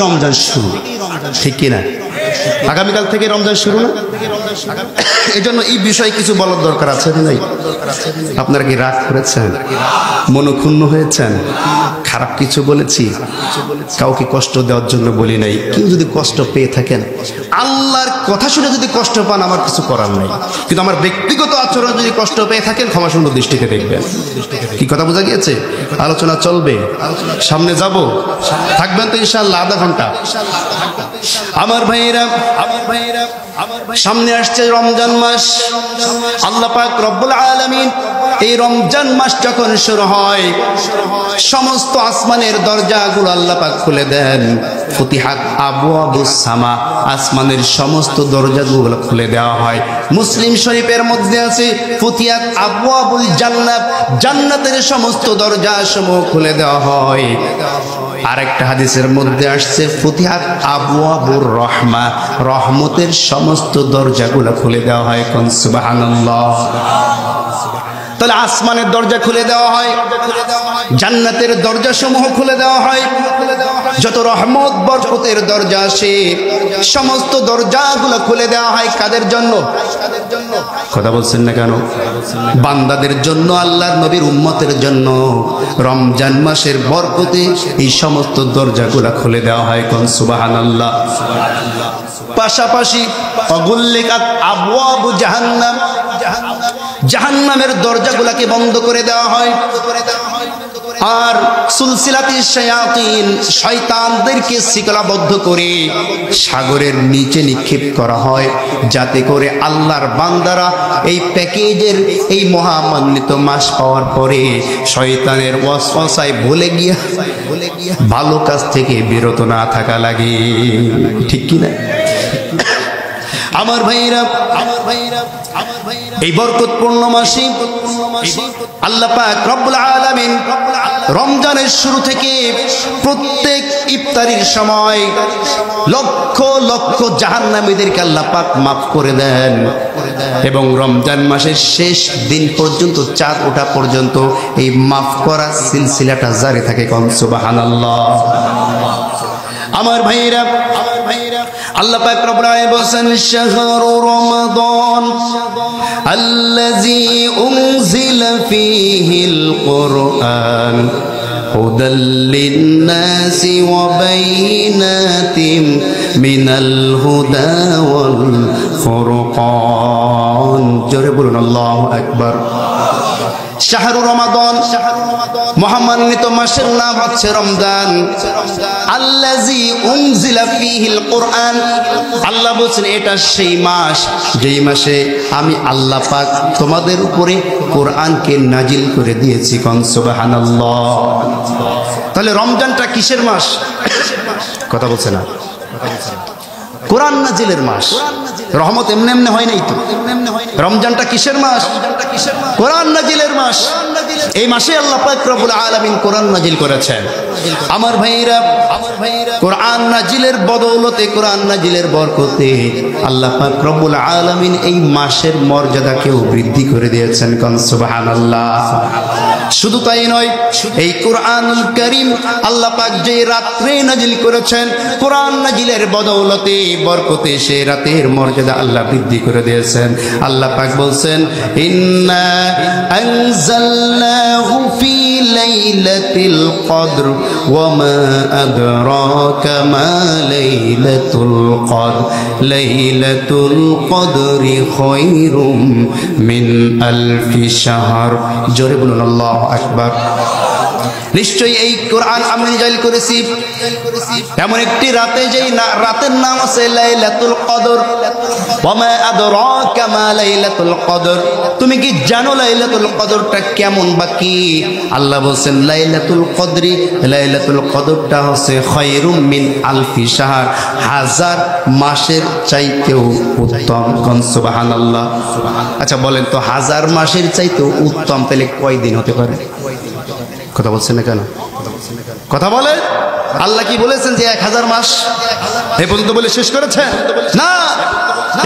রমজান শুরু, ঠিক কিনা? আগামীকাল থেকে রমজান শুরু না? এই জন্য এই বিষয়ে কিছু বলার দরকার আছে নাই? আপনারা কি রাগ করেছেন, মনক্ষুণ্ণ হয়েছেন, খারাপ কিছু বলেছি? কাউকে কষ্ট দেওয়ার জন্য বলি নাই। কেউ যদি কষ্ট পেয়ে থাকেন, আল্লাহর কথা শুনে যদি কষ্ট পান, আমার কিছু করার নাই। কিন্তু আমার ব্যক্তিগত আচরণ যদি কষ্ট পেয়ে থাকেন, ক্ষমাসুন্দর দৃষ্টিতে দেখবেন। কি কথা বোঝা গিয়েছে? আলোচনা চলবে, সামনে যাব, থাকবেন তো ইনশাআল্লাহ আধা ঘন্টা। আমার ভাইরা, সামনে আসছে রমজান মাস। আল্লাহ পাক রব্বুল আলামিন এই রমজান মাস যখন শুরু হয়, সমস্ত আসমানের দরজাগুলো আল্লাহ পাক খুলে দেন। ফুতিহাত আবওয়াবুস সামা, আসমানের সমস্ত দরজাগুলো খুলে দেওয়া হয়। মুসলিম শরীফের মধ্যে আছে ফুতিহাত আবওয়াবুল জান্নাত, জান্নাতের সমস্ত দরজাসমূহ খুলে দেওয়া হয়। আরেকটা হাদিসের মধ্যে আসছে ফুতিহাত আবওয়াবুর রহমা, রহমতের সমস্ত দরজাগুলো খুলে দেওয়া হয়। কোন সুবহানাল্লাহ। তাহলে আসমানের দরজা খুলে দেওয়া হয়, জান্নাতের দরজা সমূহ খুলে দেওয়া হয়। যত রহমত বরকতের দরজা আসে, সমস্ত দরজাগুলো খুলে দেওয়া হয়। কাদের জন্য? কথা বলছেন না কেন? বান্দাদের জন্য, আল্লাহর নবীর উম্মতের জন্য। রমজান মাসের বরকতে এই সমস্ত দরজাগুলো খুলে দেওয়া হয়। কোন সুবহানাল্লাহ। পাশাপাশি অগুল্লিকাত আবওয়াবু জাহান্নাম, জাহান্নামের দরজাগুলোকে বন্ধ করে দেওয়া হয়। আর সুলসিলাতি শায়াতিন, শয়তানদেরকে শিকলাবদ্ধ করে সাগরের নিচে নিক্ষেপ করা হয়, যাতে করে আল্লাহর বান্দারা এই প্যাকেজের এই মহামান্বিত মাস পাওয়ার পরে শয়তানের ওয়াসওয়াসায় ভুলে গিয়া ভালো কাজ থেকে বিরত না থাকা লাগে। ঠিক কি না? আমার ভাইরা, এই বরকতপূর্ণ মাসে আল্লাহ পাক রব্বুল আলামিন রমজানের শুরু থেকে প্রত্যেক ইফতারির সময় লক্ষ লক্ষ জাহান্নামীদেরকে আল্লাহ পাক মাফ করে দেন। এবং রমজান মাসের শেষ দিন পর্যন্ত, চাঁদ ওঠা পর্যন্ত এই মাফ করা সিলসিলাটা জারি থাকে। কোন সুবহানাল্লাহ। আমার ভাইরা, আল্লাহ পাক রব্বুল আলামিন বলেন, শাহরু রমাদান আল্লাযী উনজিলা ফীহিল কুরআন হুদাল লিন-নাসি ওয়া বাইনাতিম মিনাল হুদা ওয়াল ফুরকান। জোরে বলুন আল্লাহু আকবার। শাহরু রমাদান, মহামান্বিত মাসের নাম হচ্ছে রমজান। আল্লাযী উনজিলা ফীহিল কুরআন, আল্লাহ বলেন এটা সেই মাস যেই মাসে আমি আল্লাহ পাক তোমাদের উপরে কোরআনকে নাজিল করে দিয়েছি। কোন সুবহানাল্লাহ। তাহলে রমজানটা কিসের মাস? কথা বলছে না? কোরআন নাজিলের মাস। রহমত এমনি এমনি হয় নাই তো। রমজানটা কিসের মাস? কোরআন নাজিলের মাস। এই মাসে আল্লাহ পাক রব্বুল আলামিন কোরআন নাজিল করেছেন। আমার ভাইরা, কোরআন নাজিলের বদৌলতে, কোরআন নাজিলের বরকতে আল্লাহ পাক রব্বুল আলামিন এই মাসের মর্যাদাকেও বৃদ্ধি করে দিয়েছেন। কোন সুবহানাল্লাহ। শুধু তাই নয়, এই কোরআনুল কারীম আল্লাহ পাক যে রাত্রে নাজিল করেছেন, কোরআন নাজিলের বদৌলতে, বরকতে সে রাতের মর্যাদা আল্লাহ বৃদ্ধি করে দিয়েছেন। আল্লাহ পাক বলছেন, ইন্না আনজালনাহু ফি লাইলাতিল কদর ওয়া মা আদরাকা মা লাইলাতুল কদর লাইলাতুল কদরি খায়রুম মিন আলফি শাহর। জোরে বলুন আল্লাহু আকবার। নিশ্চয়ই এই কোরআন আমি নাজিল করেছি এমন একটি রাতে, যেই রাতের নাম আছে লাইলাতুল কদর। ওয়া মা আদরাকা মা লাইলাতুল কদর, তুমি কি জানো লাইলাতুল কদরটা কেমন বা কি? আল্লাহ বলেন লাইলাতুল কদরি, লাইলাতুল কদরটা হচ্ছে খায়রুম মিন আলফি শাহর, হাজার মাসের চাইতেও উত্তম। কোন সুবহানাল্লাহ। আচ্ছা বলেন তো, হাজার মাসের চাইতেও উত্তম তাহলে কয় দিন হতে পারে? কথা বলছেন না কেন? কথা বলে। আল্লাহ কি বলেছেন যে 1000 মাস এই পর্যন্ত বলে শেষ করেছেন? না,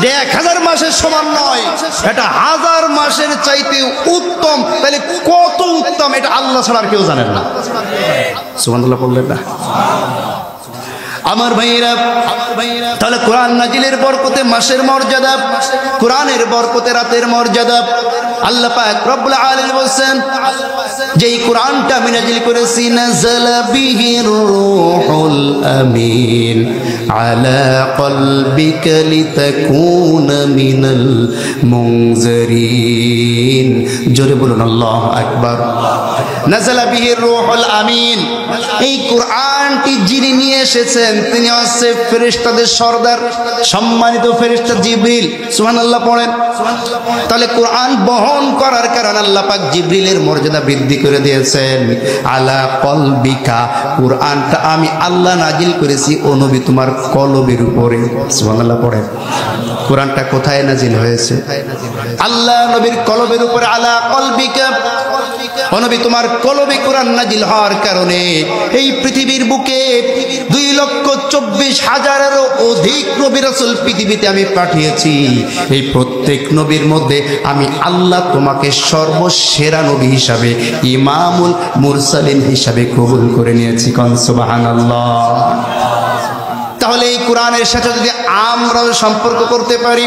যে 1000 মাসের সমান নয়, এটা 1000 মাসের চাইতে উত্তম। তাহলে কত উত্তম এটা আল্লাহ ছাড়া আর কেউ জানেন না। সুবহানাল্লাহ বললেন না? আমার ভাইরা, তাহলে কোরআন নাজিলের বরকতে মাসের মর্যাদা, কোরআনের বরকতে রাতের মর্যাদা। আল্লাহ পাক রব্বুল আলামিন বলেন যে এই কোরআনটা আমি নাজিল করেছি, নাযালা বিহির রূহুল আমিন আলা কলবিকা লিতাকুনা মিনাল মুনজিরিন। জোরে বলুন আল্লাহু আকবার। নাযালা বিহির রূহুল আমিন, এই কোরআনটি যিনি নিয়ে এসেছেন তিনি হচ্ছে ফেরেশতাদের সর্দার, সম্মানিত ফেরেশতা জিবরিল। সুবহানাল্লাহ পড়েন। তাহলে কোরআন বহন করার কারণে আল্লাহ পাক জিবরিলের মর্যাদা বৃদ্ধি করে দিয়েছেন। আলা কলবিকা, কোরআনটা আমি আল্লাহ নাজিল করেছি ও নবী তোমার কলবের উপরে। সুবহানাল্লাহ পড়েন। কোরআনটা কোথায় নাজিল হয়েছে? আল্লাহ নবীর কলবের উপরে। আলা কলবিকা, ও নবী তোমার কলবে কোরআন নাজিল হওয়ার কারণে এই পৃথিবীর বুকে 2,24,000-এরও অধিক নবী রাসূল পৃথিবীতে আমি পাঠিয়েছি। এই প্রত্যেক নবীর মধ্যে আমি আল্লাহ তোমাকে সর্বসেরা নবী হিসাবে, ইমামুল মুরসালিন হিসাবে কবুল করে নিয়েছি। কোন সুবহানাল্লাহ। তাহলে এই কোরআনের সাথে যদি আমরা সম্পর্ক করতে পারি,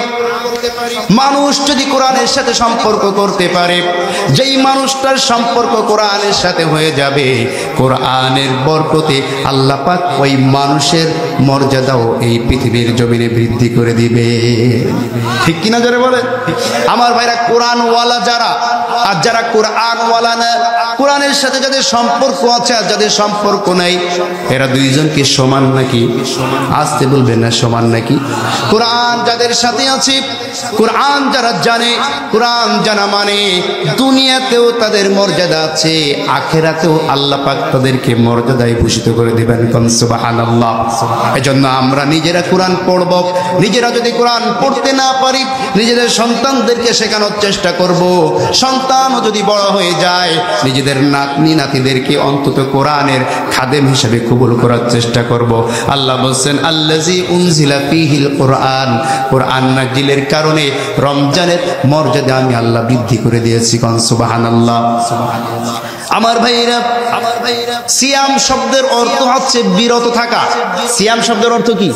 মানুষ যদি কোরআনের সাথে সম্পর্ক করতে পারে, যেই মানুষটার সম্পর্ক কোরআনের সাথে হয়ে যাবে, কোরআনের বরকতে আল্লাহ পাক ওই মানুষের মর্যাদাও এই পৃথিবীর জমিনে বৃদ্ধি করে দিবে। ঠিক কিনা যারা বলে? আমার ভাইরা, কোরআনওয়ালা যারা আর যারা কোরআনওয়ালা না, কোরআনের সাথে যাদের সম্পর্ক আছে আর যাদের সম্পর্ক নাই, এরা দুইজনকে সমান নাকি? আসতে বলবেন না, সমান নাকি? কোরআন যাদের সাথে আছে, কোরআন যারা জানে, কোরআন জানা মানে দুনিয়াতেও তাদের মর্যাদা আছে, আখিরাতেও আল্লাহ পাক তাদেরকে মর্যাদায় ভূষিত করে দিবেন। কোন সুবহানাল্লাহ। এজন্য আমরা নিজেরা কোরআন পড়ব। নিজেরা যদি কোরআন পড়তে না পারি, নিজেদের সন্তানদেরকে শেখানোর চেষ্টা করব। সন্তানও যদি বড় হয়ে যায়, নিজেদের নাতনি নাতিদেরকে অন্তত কোরআনের খাদেম হিসেবে কবুল করার চেষ্টা করব। আল্লাহ বলছেন, আল্লাযী উনজিলা ফীহিল কোরআন, কোরআন নাজিলের কারণে রমজানের মর্যাদা আমি আল্লাহ বৃদ্ধি করে দিয়েছি। কোন সুবহানাল্লাহ। আমার ভাইরা, সিয়াম শব্দের অর্থ হচ্ছে বিরত থাকা। সিয়াম শব্দের অর্থ কি?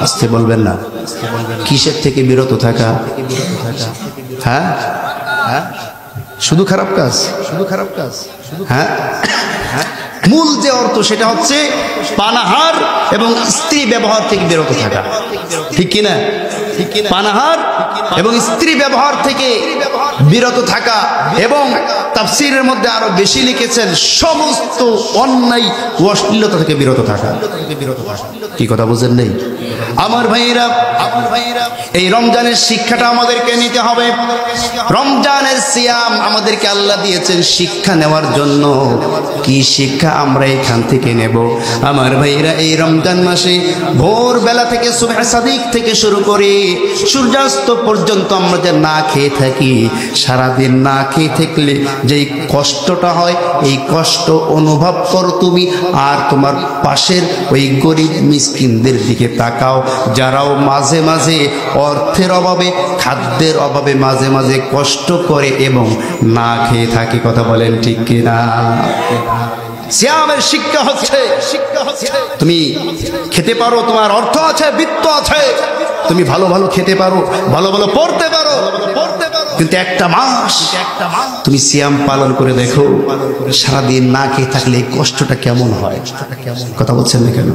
আসতে বলবেন না। কিসের থেকে বিরত থাকা? হ্যাঁ, শুধু খারাপ কাজ, শুধু খারাপ কাজ। হ্যাঁ, মূল যে অর্থ সেটা হচ্ছে পানাহার এবং স্ত্রী ব্যবহার থেকে বিরত থাকা। ঠিক কিনা? পানাহার এবং স্ত্রী ব্যবহার থেকে বিরত থাকা। এবং তাফসীরের মধ্যে আরো বেশি লিখেছেন সমস্ত অন্যায় ও অশ্লীলতা থেকে বিরত থাকা। কি কথা বুঝেন নেই? আমার ভাইরা, এই রমজানের শিক্ষাটা আমাদেরকে নিতে হবে। রমজানের সিয়াম আমাদেরকে আল্লাহ দিয়েছেন শিক্ষা নেওয়ার জন্য। কি শিক্ষা আমরা এখান থেকে নেব? আমার ভাইরা, এই রমজান মাসে ভোরবেলা থেকে সুবহ সাদিক থেকে শুরু করে সূর্যাস্ত পর্যন্ত আমরা যে না খেয়ে থাকি, সারাদিন না খেয়ে থাকলে যেই কষ্টটা হয়, এই কষ্ট অনুভব করো তুমি। আর তোমার পাশের ওই গরিব মিসকিনদের দিকে তাকাও, যারাও মাঝে মাঝে অর্থের অভাবে, খাদ্যের অভাবে মাঝে মাঝে কষ্ট করে এবং না খেয়ে থাকে। কথা বলেন ঠিক কিনা? সিয়ামের শিক্ষা হচ্ছে তুমি খেতে পারো, তোমার অর্থ আছে, বৃত্ত আছে, তুমি ভালো ভালো খেতে পারো, ভালো ভালো পড়তে পারো, কিন্তু একটা মাস তুমি সিয়াম পালন করে দেখো, সারাদিন না খেয়ে থাকলে কষ্টটা কেমন হয়। কথা বলছেন না কেন?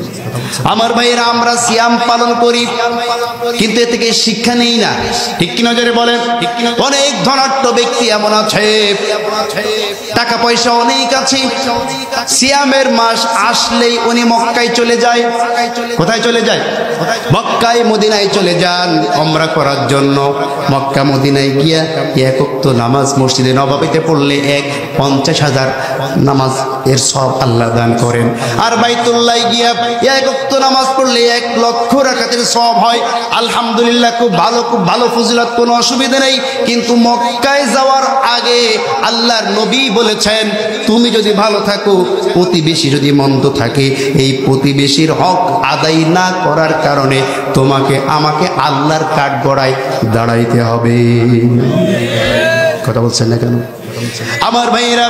আমার ভাইয়েরা, আমরা সিয়াম পালন করি কিন্তু এ থেকে শিক্ষা নেই না। ঠিক কিনা যারা বলেন? অনেক ধনাঢ্য ব্যক্তি এমন আছে, টাকা পয়সা অনেক আছে, সিয়ামের মাস আসলেই উনি মক্কায় চলে যায়। কোথায় চলে যায়? মক্কায় মদিনায় চলে যান উমরা করার জন্য। মক্কা মদিনায় গিয়া এক ওয়াক্ত নামাজ মসজিদে নববীতে পড়লে 50,000 নামাজ এর সব আল্লাহ দান করেন। আর বাইতুল্লাহ গিয়া এক ওয়াক্ত নামাজ পড়লে 1,00,000 রাকাতের সওয়াব হয়। আলহামদুলিল্লাহ, খুব ভালো ফজিলত, কোনো অসুবিধা নেই। কিন্তু মক্কায় যাওয়ার আগে আল্লাহর নবী বলেছেন, তুমি যদি ভালো থাকো, প্রতিবেশী যদি মন্দ থাকে, এই প্রতিবেশীর হক আদায় না করার কারণে তোমাকে আমাকে আল্লাহর কাঠগড়ায় দাঁড়াইতে হবে। কথা বলছেন না কেন? আমার ভাইয়েরা,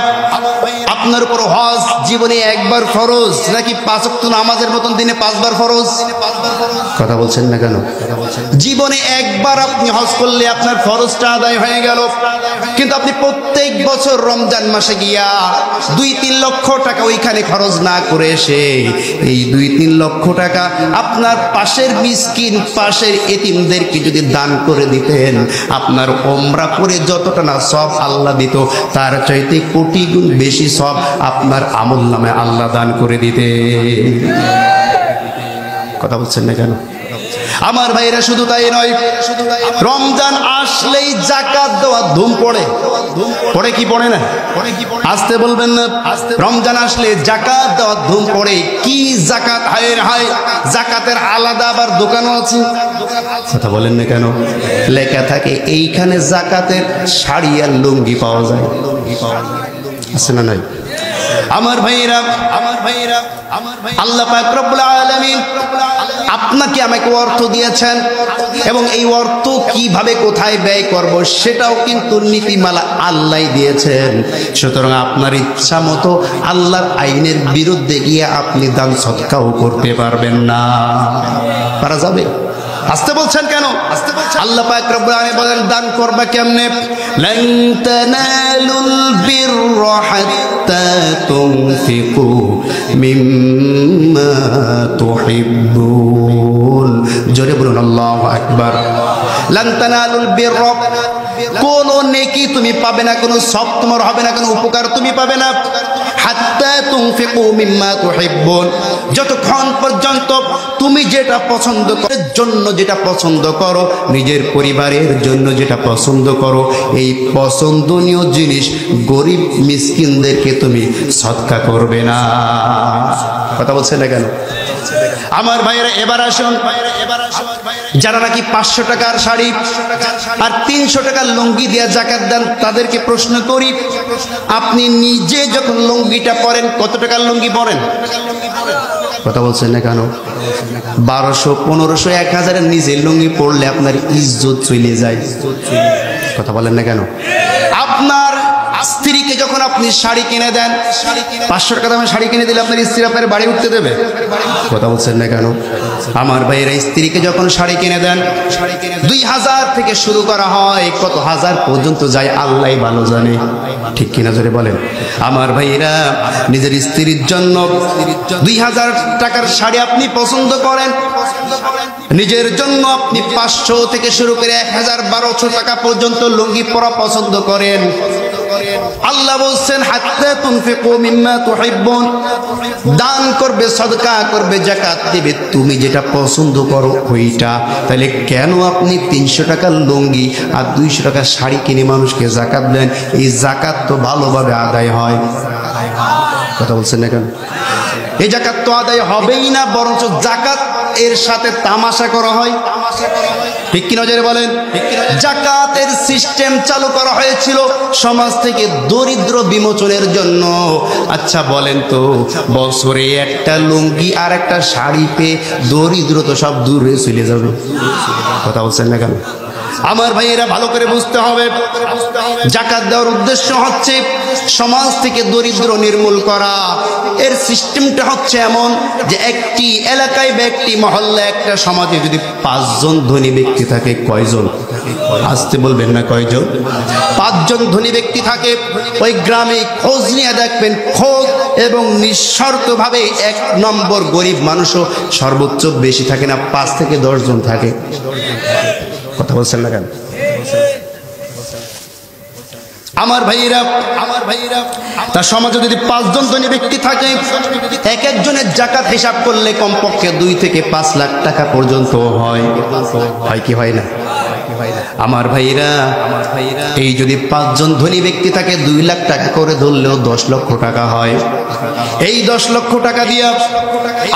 আপনার উপর হজ জীবনে একবার ফরজ নাকি 5 ওয়াক্ত নামাজের মতন দিনে 5 বার ফরজ? কথা বলছেন না কেন? জীবনে একবার আপনি হজ করলে আপনার ফরজটা আদায় হয়ে গেল, কিন্তু আপনি প্রত্যেক বছর রমজান মাসে গিয়া 2-3 লক্ষ টাকা ওইখানে খরচ না করে এসে এই 2-3 লক্ষ টাকা আপনার পাশের মিসকিন, পাশের এতিমদেরকে যদি দান করে দিতেন, আপনার ওমরা করে যতটা না সব আল্লাহ দিত, তার চাইতে কোটি গুণ বেশি সব আপনার আমল নামে আল্লাহ দান করে দিতে। কথা বলছেন না কেন? আমার ভাইরা, শুধু তাই নয়, রমজান আসলেই জাকাত দেওয়া ধুম পড়ে। পড়ে কি পড়ে না? আসতে বলবেন না। রমজান আসলে জাকাত দেওয়া ধুম পড়ে। কি জাকাত! হায় হায়, জাকাতের আলাদা আবার দোকানও আছে। কথা বলেন না কেন? লেখা থাকে এইখানে জাকাতের শাড়ি আর লুঙ্গি পাওয়া যায়। আছে না নাই? আমার ভাইরা, আল্লাহ পাক রব্বুল আলামিন আপনাকে আমাকে অর্থ দিয়েছেন, এবং এই অর্থ কিভাবে কোথায় ব্যয় করব সেটাও কিন্তু নীতিমালা আল্লাহ দিয়েছেন। সুতরাং আপনার ইচ্ছা মতো আল্লাহর আইনের বিরুদ্ধে গিয়ে আপনি দান সদকাও করতে পারবেন না। পারা যাবে? আসতে বলছেন কেন? আল্লাহ পাক রব্বুল আলামিন বলেন, দান করবা কেমনে? লান তানালুল বিররা হাত্তা তুনফিকু মিম্মা তুহিব্বুন। জোরে বলুন আল্লাহু আকবার। লান তানালুল বিররা, কোন নেকি তুমি পাবে না, কোন সব তোমার হবে না, কোন উপকার তুমি পাবে না, হাত্তা তুনফিকু মিম্মা তুহিব্বুন, যতক্ষণ পর্যন্ত তুমি যেটা পছন্দ করো, জন্য যেটা পছন্দ করো, নিজের পরিবারের জন্য যেটা পছন্দ করো, এই পছন্দনীয় জিনিস গরিব মিসকিনদেরকে তুমি সদকা করবে না। কথা বলছে না কেন? আমার ভাইয়েরা, এবার আসুন, যারা নাকি 500 টাকার শাড়ি আর 300 টাকার লুঙ্গি দিয়ে জাকাত দেন, তাদেরকে প্রশ্ন করি, আপনি নিজে যখন লুঙ্গিটা পরেন, কত টাকার লুঙ্গি পরেন? কথা বলছেন না কেন? 1200, 1500, 1000 নিজের লুঙ্গি পরলে আপনার ইজ্জত চলে যায়। কথা বলেন না কেন? আপনার স্ত্রীকে যখন আপনি শাড়ি কিনে দেন, 500 টাকা দামের শাড়ি কিনে দিলে আপনার স্ত্রী আপনার বাড়ি উঠতে দেবে? কথা বলছেন না কেন? আমার ভাইয়েরা, স্ত্রীকে যখন শাড়ি কিনে দেন, 2000 থেকে শুরু করা হয়, কত হাজার পর্যন্ত যায় আল্লাহ ভালো জানে। ঠিক কিনা জোরে বলেন? আমার ভাইয়েরা, নিজের স্ত্রীর জন্য 2000 টাকার শাড়ি আপনি পছন্দ করেন, নিজের জন্য আপনি 500 থেকে শুরু করে 1000-1200 টাকা পর্যন্ত লুঙ্গি পরা পছন্দ করেন। আল্লাহ বলছেন, হাত্তা তুনফিকু মিম্মা তুহিব্বুন, দান করবে, সদকা করবে, যাকাত দিবে তুমি যেটা পছন্দ করো ওইটা। তাহলে কেন আপনি 300 টাকার লুঙ্গি আর 200 টাকার শাড়ি কিনে মানুষকে যাকাত দেন? এই যাকাত তো ভালোভাবে আদায় হয়। কথা বলছেন না কেন? এই যাকাত তো আদায় হবেই না, বরঞ্চ যাকাত এর সাথে তামাশা করা হয়। ঠিক কি নজরে বলেন? যাকাতের সিস্টেম চালু করা হয়েছিল সমাজ থেকে দরিদ্র বিমোচনের জন্য। আচ্ছা বলেন তো, বছরে একটা লুঙ্গি আর একটা শাড়ি পেয়ে দরিদ্র তো সব দূর হয়ে চলে যাবে। কথা বলছেন না কেন? আমার ভাইয়েরা, ভালো করে বুঝতে হবে, যাকাত দেওয়ার উদ্দেশ্য হচ্ছে সমাজ থেকে দরিদ্র নির্মূল করা। এর সিস্টেমটা হচ্ছে এমন যে একটি এলাকায় বা একটি মহল্লায়, একটা সমাজে যদি 5 জন ধনী ব্যক্তি থাকে, কয়জন? আসতে বলবেন না, কয়জন? 5 জন ধনী ব্যক্তি থাকে ওই গ্রামে। খোঁজ নিয়ে দেখবেন, খোঁজ এবং নিঃশর্তভাবে 1 নম্বর গরিব মানুষও সর্বোচ্চ বেশি থাকে না, 5 থেকে 10 জন থাকে। কথা বলছেন না কেন? আমার ভাইয়েরা, তার সমাজে যদি 5 জন ধনী ব্যক্তি থাকে, এক একজনের যাকাত হিসাব করলে কমপক্ষে 2 থেকে 5 লাখ টাকা পর্যন্ত হয়। হয় কি হয় না? আমার ভাইরা, এই যদি 5 জন ধনী ব্যক্তি থাকে, 2 লাখ টাকা করে ধরলেও 10 লক্ষ টাকা হয়। এই 10 লক্ষ টাকা দিয়ে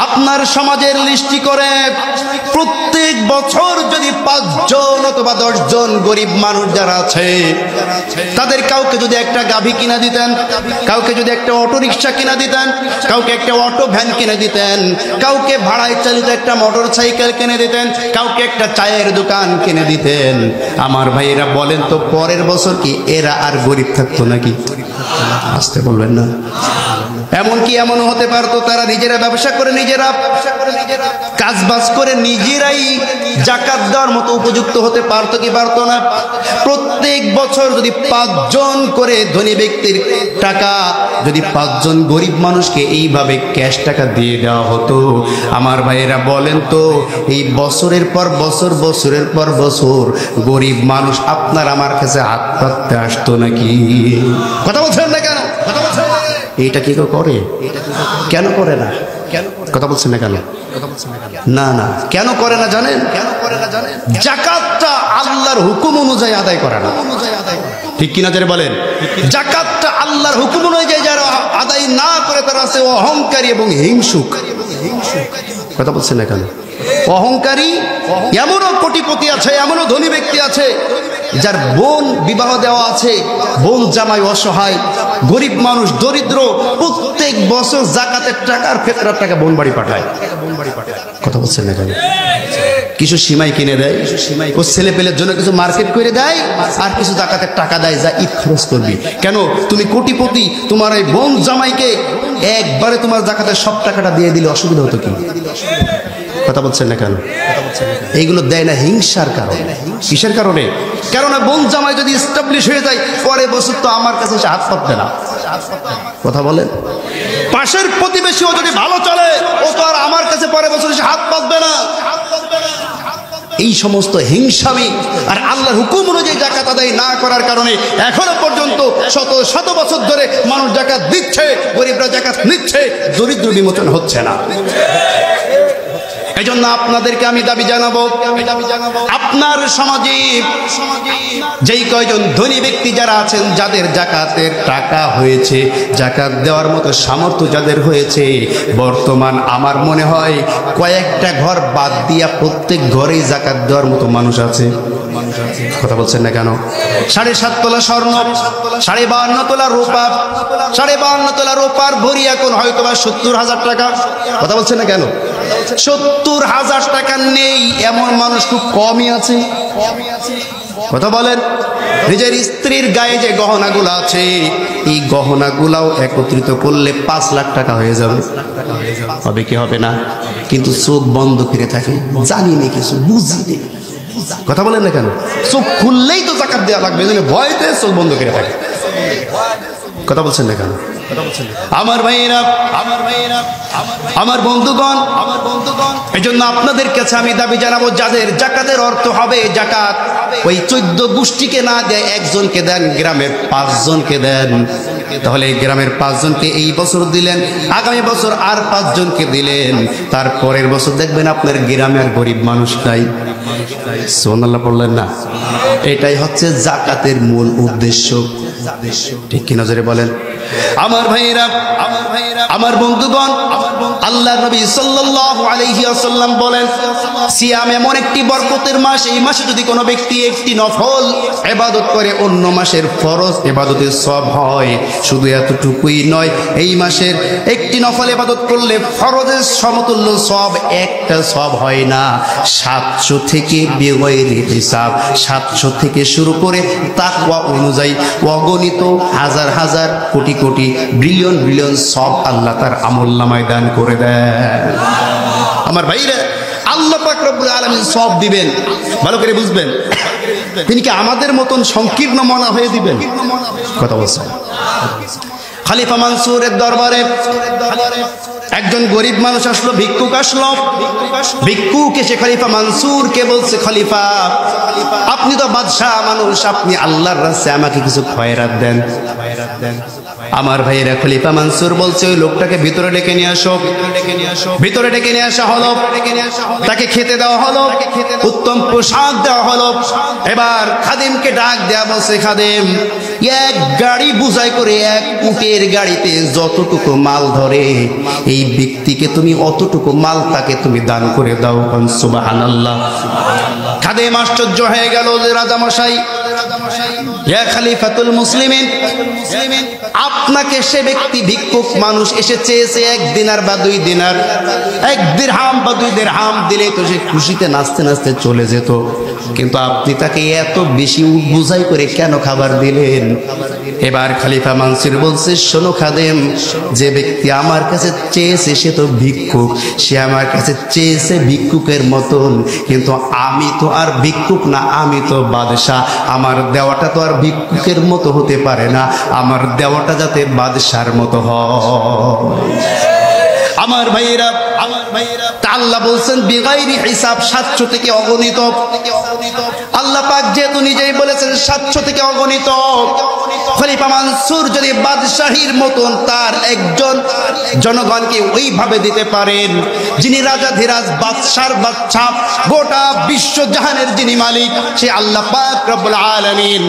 আপনার সমাজের লিস্টি করে প্রত্যেক বছর যদি 5 জন অথবা 10 জন গরিব মানুষ যারা আছে, তাদের কাউকে যদি একটা গাভী কিনা দিতেন, কাউকে যদি একটা অটো রিক্সা কিনা দিতেন, কাউকে একটা অটো ভ্যান কিনে দিতেন, কাউকে ভাড়ায় চালিত একটা মোটর সাইকেল কিনে দিতেন, কাউকে একটা চায়ের দোকান কিনে দিতেন, দিলেন। আমার ভাইয়েরা বলেন তো পরের বছর কি এরা আর গরিব থাকতো নাকি? আসতে বলবেন না। এমনকি এমনও হতে পারতো তারা নিজেরা ব্যবসা করে, নিজেরা কাজবাজ করে নিজেরাই জাকাত দেওয়ার মতো উপযুক্ত হতে পারতো কি পারতো না? প্রত্যেক বছর যদি 5 জন করে ধনী ব্যক্তির টাকা যদি 5 জন গরিব মানুষকে এইভাবে ক্যাশ টাকা দিয়ে দেওয়া হতো, আমার ভাইয়েরা বলেন তো এই বছরের পর বছর, বছরের পর বছর গরিব মানুষ আপনার আমার কাছে হাত পাততে আসতো নাকি? কথা বলছেন না কেন? এইটা কি করে? কেন করে না? কথা বলছেন না কেন? না না, কেন করে না জানেন? যাকাতটা আল্লাহর হুকুম অনুযায়ী আদায় করা না। ঠিক কিনা যারা বলেন? যাকাতটা আল্লাহর হুকুম অনুযায়ী যারা আদায় না করে তারা আছে অহংকারী এবং হিংসুক। কথা বলছেন না কেন? অহংকারী এমনও কোটিপতি আছে, এমনও ধনী ব্যক্তি আছে যার বোন বিবাহ দেওয়া আছে, বোন জামাই অসহায়, গরিব মানুষ, দরিদ্র, প্রত্যেক বছর জাকাতের টাকা আর ফিতরার টাকা বোন বাড়ি পাঠায়। কথা বলছেন না কেন? কিছু সিমাই কিনে দেয়, ও ছেলে পেলের জন্য কিছু মার্কেট করে দেয়, আর কিছু জাকাতের টাকা দেয় যা ঈদ খরচ করবি। কেন? তুমি কোটিপতি, তোমার এই বোন জামাইকে একবারে তোমার জাকাতের সব টাকাটা দিয়ে দিলে অসুবিধা হতো কি? কথা বলছেন না কেন? এইগুলো দেয় না হিংসার কারণে। কিসের কারণে? কেননা বোন জামাই যদি এস্টাবলিশ হয়ে যায় পরে বছর তো আমার কাছে এসে হাত পাতবে না। কথা বলেন? পাশের প্রতিবেশীও যদি ভালো চলে ও তো আর আমার কাছে পরে বছর এসে হাত পাতবে না। এই সমস্ত হিংসামি আর আল্লাহর হুকুম অনুযায়ী জাকাত আদায় না করার কারণে এখনো পর্যন্ত শত শত বছর ধরে মানুষ জাকাত দিচ্ছে, গরিবরা জাকাত নিচ্ছে, দরিদ্র বিমোচন হচ্ছে না। এই জন্য আপনাদেরকে আমি দাবি জানাবো, আপনার সমাজে যেই কয়জন ধনী ব্যক্তি যারা আছেন, যাদের জাকাতের টাকা হয়েছে, জাকাত দেওয়ার মতো সামর্থ্য যাদের হয়েছে, বর্তমান আমার মনে হয় কয়েকটা ঘর বাদ দিয়া প্রত্যেক ঘরেই জাকাত দেওয়ার মতো মানুষ আছে। কথা বলছেন না কেন? 7.5 তোলা স্বর্ণ, 52.5 তোলা রূপা, 52.5 তোলা রূপার ভরি এখন হয়তো বা 70,000 টাকা। কথা বলছেন না কেন? 70,000 টাকা নেই এমন মানুষ খুব কমই আছে। কথা বলেন? নিজের স্ত্রীর গায়ে যে গহনাগুলো আছে, এই গহনাগুলাও একত্রিত করলে 5 লাখ টাকা হয়ে যাবে। হবে কি হবে না? কিন্তু চোখ বন্ধ করে থাকে, জানি না কিছু, বুঝি নেই। কথা বলেন না কেন? চোখ খুললেই তো জাকাত দেওয়া লাগবে, ভয়তে চোখ বন্ধ করে থাকে। কথা বলছেন না কেন? আমার ভাইয়েরা, আমার বন্ধুগণ, এই জন্য আপনাদের কাছে আমি দাবি জানাবো, যাদের জাকাতের অর্থ হবে জাকাত ওই 14 গোষ্ঠীকে না দেয়, একজনকে দেন, গ্রামের 5 জনকে দেন। তাহলে এই গ্রামের 5 জনকে এই বছর দিলেন, আগামী বছর আর 5 জনকে দিলেন, তারপরের বছর দেখবেন আপনার গ্রামে আর গরিব মানুষ নাই। সুবহানাল্লাহ পড়লেন না? এটাই হচ্ছে জাকাতের মূল উদ্দেশ্য। ঠিক কি নজরে বলেন? আমার ভাইয়েরা, আমার বন্ধুগণ, আল্লাহর নবী সাল্লাল্লাহু আলাইহি ওয়াসাল্লাম বলেন, সিয়াম এমন একটি বরকতের মাস, এই মাসে যদি কোনো ব্যক্তি একটি নফল ইবাদত করে অন্য মাসের ফরজ ইবাদতের সওয়াব হয়। শুধু এতটুকুই নয়, এই মাসের একটি নফল ইবাদত করলে ফরজের সমতুল্য সওয়াব একটা সওয়াব হয় না, 700 থেকে বিগয়রি হিসাব, 700 থেকে শুরু করে তাকওয়া অনুযায়ী অগণিত হাজার হাজার কোটি কোটি বিলিয়ন বিলিয়ন সব আল্লাহ তার আমলনামায় দান করে দেন। আমার ভাইরা, আল্লাহ পাক রব্বুল আলামিন সব দিবেন, ভালো করে বুঝবেন। তিনি কি আমাদের মতন সংকীর্ণ মনা হয়ে দিবেন? কথা বলছেন? খলিফা মানসুরের দরবারে একজন গরিব মানুষ আসলো, ভিক্ষুক আসলো। ভিক্ষুক এসে খলিফা মানসুরকে বলছে, খলিফা আপনি তো বাদশাহ মানুষ, আপনি আল্লাহর রাস্তায় আমাকে কিছু খয়রাত দেন। আমার ভাইয়েরা, খলিফা মানসুর বলছে ওই লোকটাকে ভিতরে ডেকে নিয়ে আসো। ভিতরে ডেকে নিয়ে আসা হলো, তাকে খেতে দেওয়া হলো, উত্তম পোশাক দেওয়া হলো। এবার খাদিমকে ডাক দেয়া বলছে, খাদিম এক গাড়ি বুঝাই করে, এক উটের গাড়িতে যতটুকু মাল ধরে এই ব্যক্তিকে তুমি অতটুকু মাল তাকে তুমি দান করে দাও। সুবহানাল্লাহ। খাদিম আশ্চর্য হয়ে গেল যে রাজামশাই ইয়া খলিফাতুল মুসলিমিন, আপনাকে সে ব্যক্তি ভিক্ষুক মানুষ এসে চেয়েছে 1 দিনার বা 2 দিনার, 1 দিরহাম বা 2 দিরহাম দিলে তো সে খুশিতে নাচতে নাচতে চলে যেত, কিন্তু আপনি তাকে এত বেশি বুঝাই করে কেন খাবার দিলেন? এবার খলিফা মানসুর বলছে, শোনো খাদেম, যে ব্যক্তি আমার কাছে চেয়েছে সে তো ভিক্ষুক, সে আমার কাছে চেয়েছে ভিক্ষুকের মতন, কিন্তু আমি তো আর ভিক্ষুক না, আমি তো বাদশাহ। আমার দেওয়াটা তো আর ভিক্ষুকের মতো হতে পারে না, আমার দেওয়াটা যাতে বাদশার মতো হয়। আমার ভাইয়েরা, আল্লাহ বলছেন বিগাইরি হিসাব, 700 থেকে অগণিত। আল্লাহ পাক যেহেতু নিজেই বলেছেন 700 থেকে অগণিত, খলিফা মানসুর যদি বাদশাহীর মতন তার একজন জনগণকে ওইভাবে দিতে পারেন, যিনি রাজাধিরাজ বাদশার বাদশা, গোটা বিশ্ব জাহানের যিনি মালিক, সে আল্লাহ পাক রব্বুল আলামিন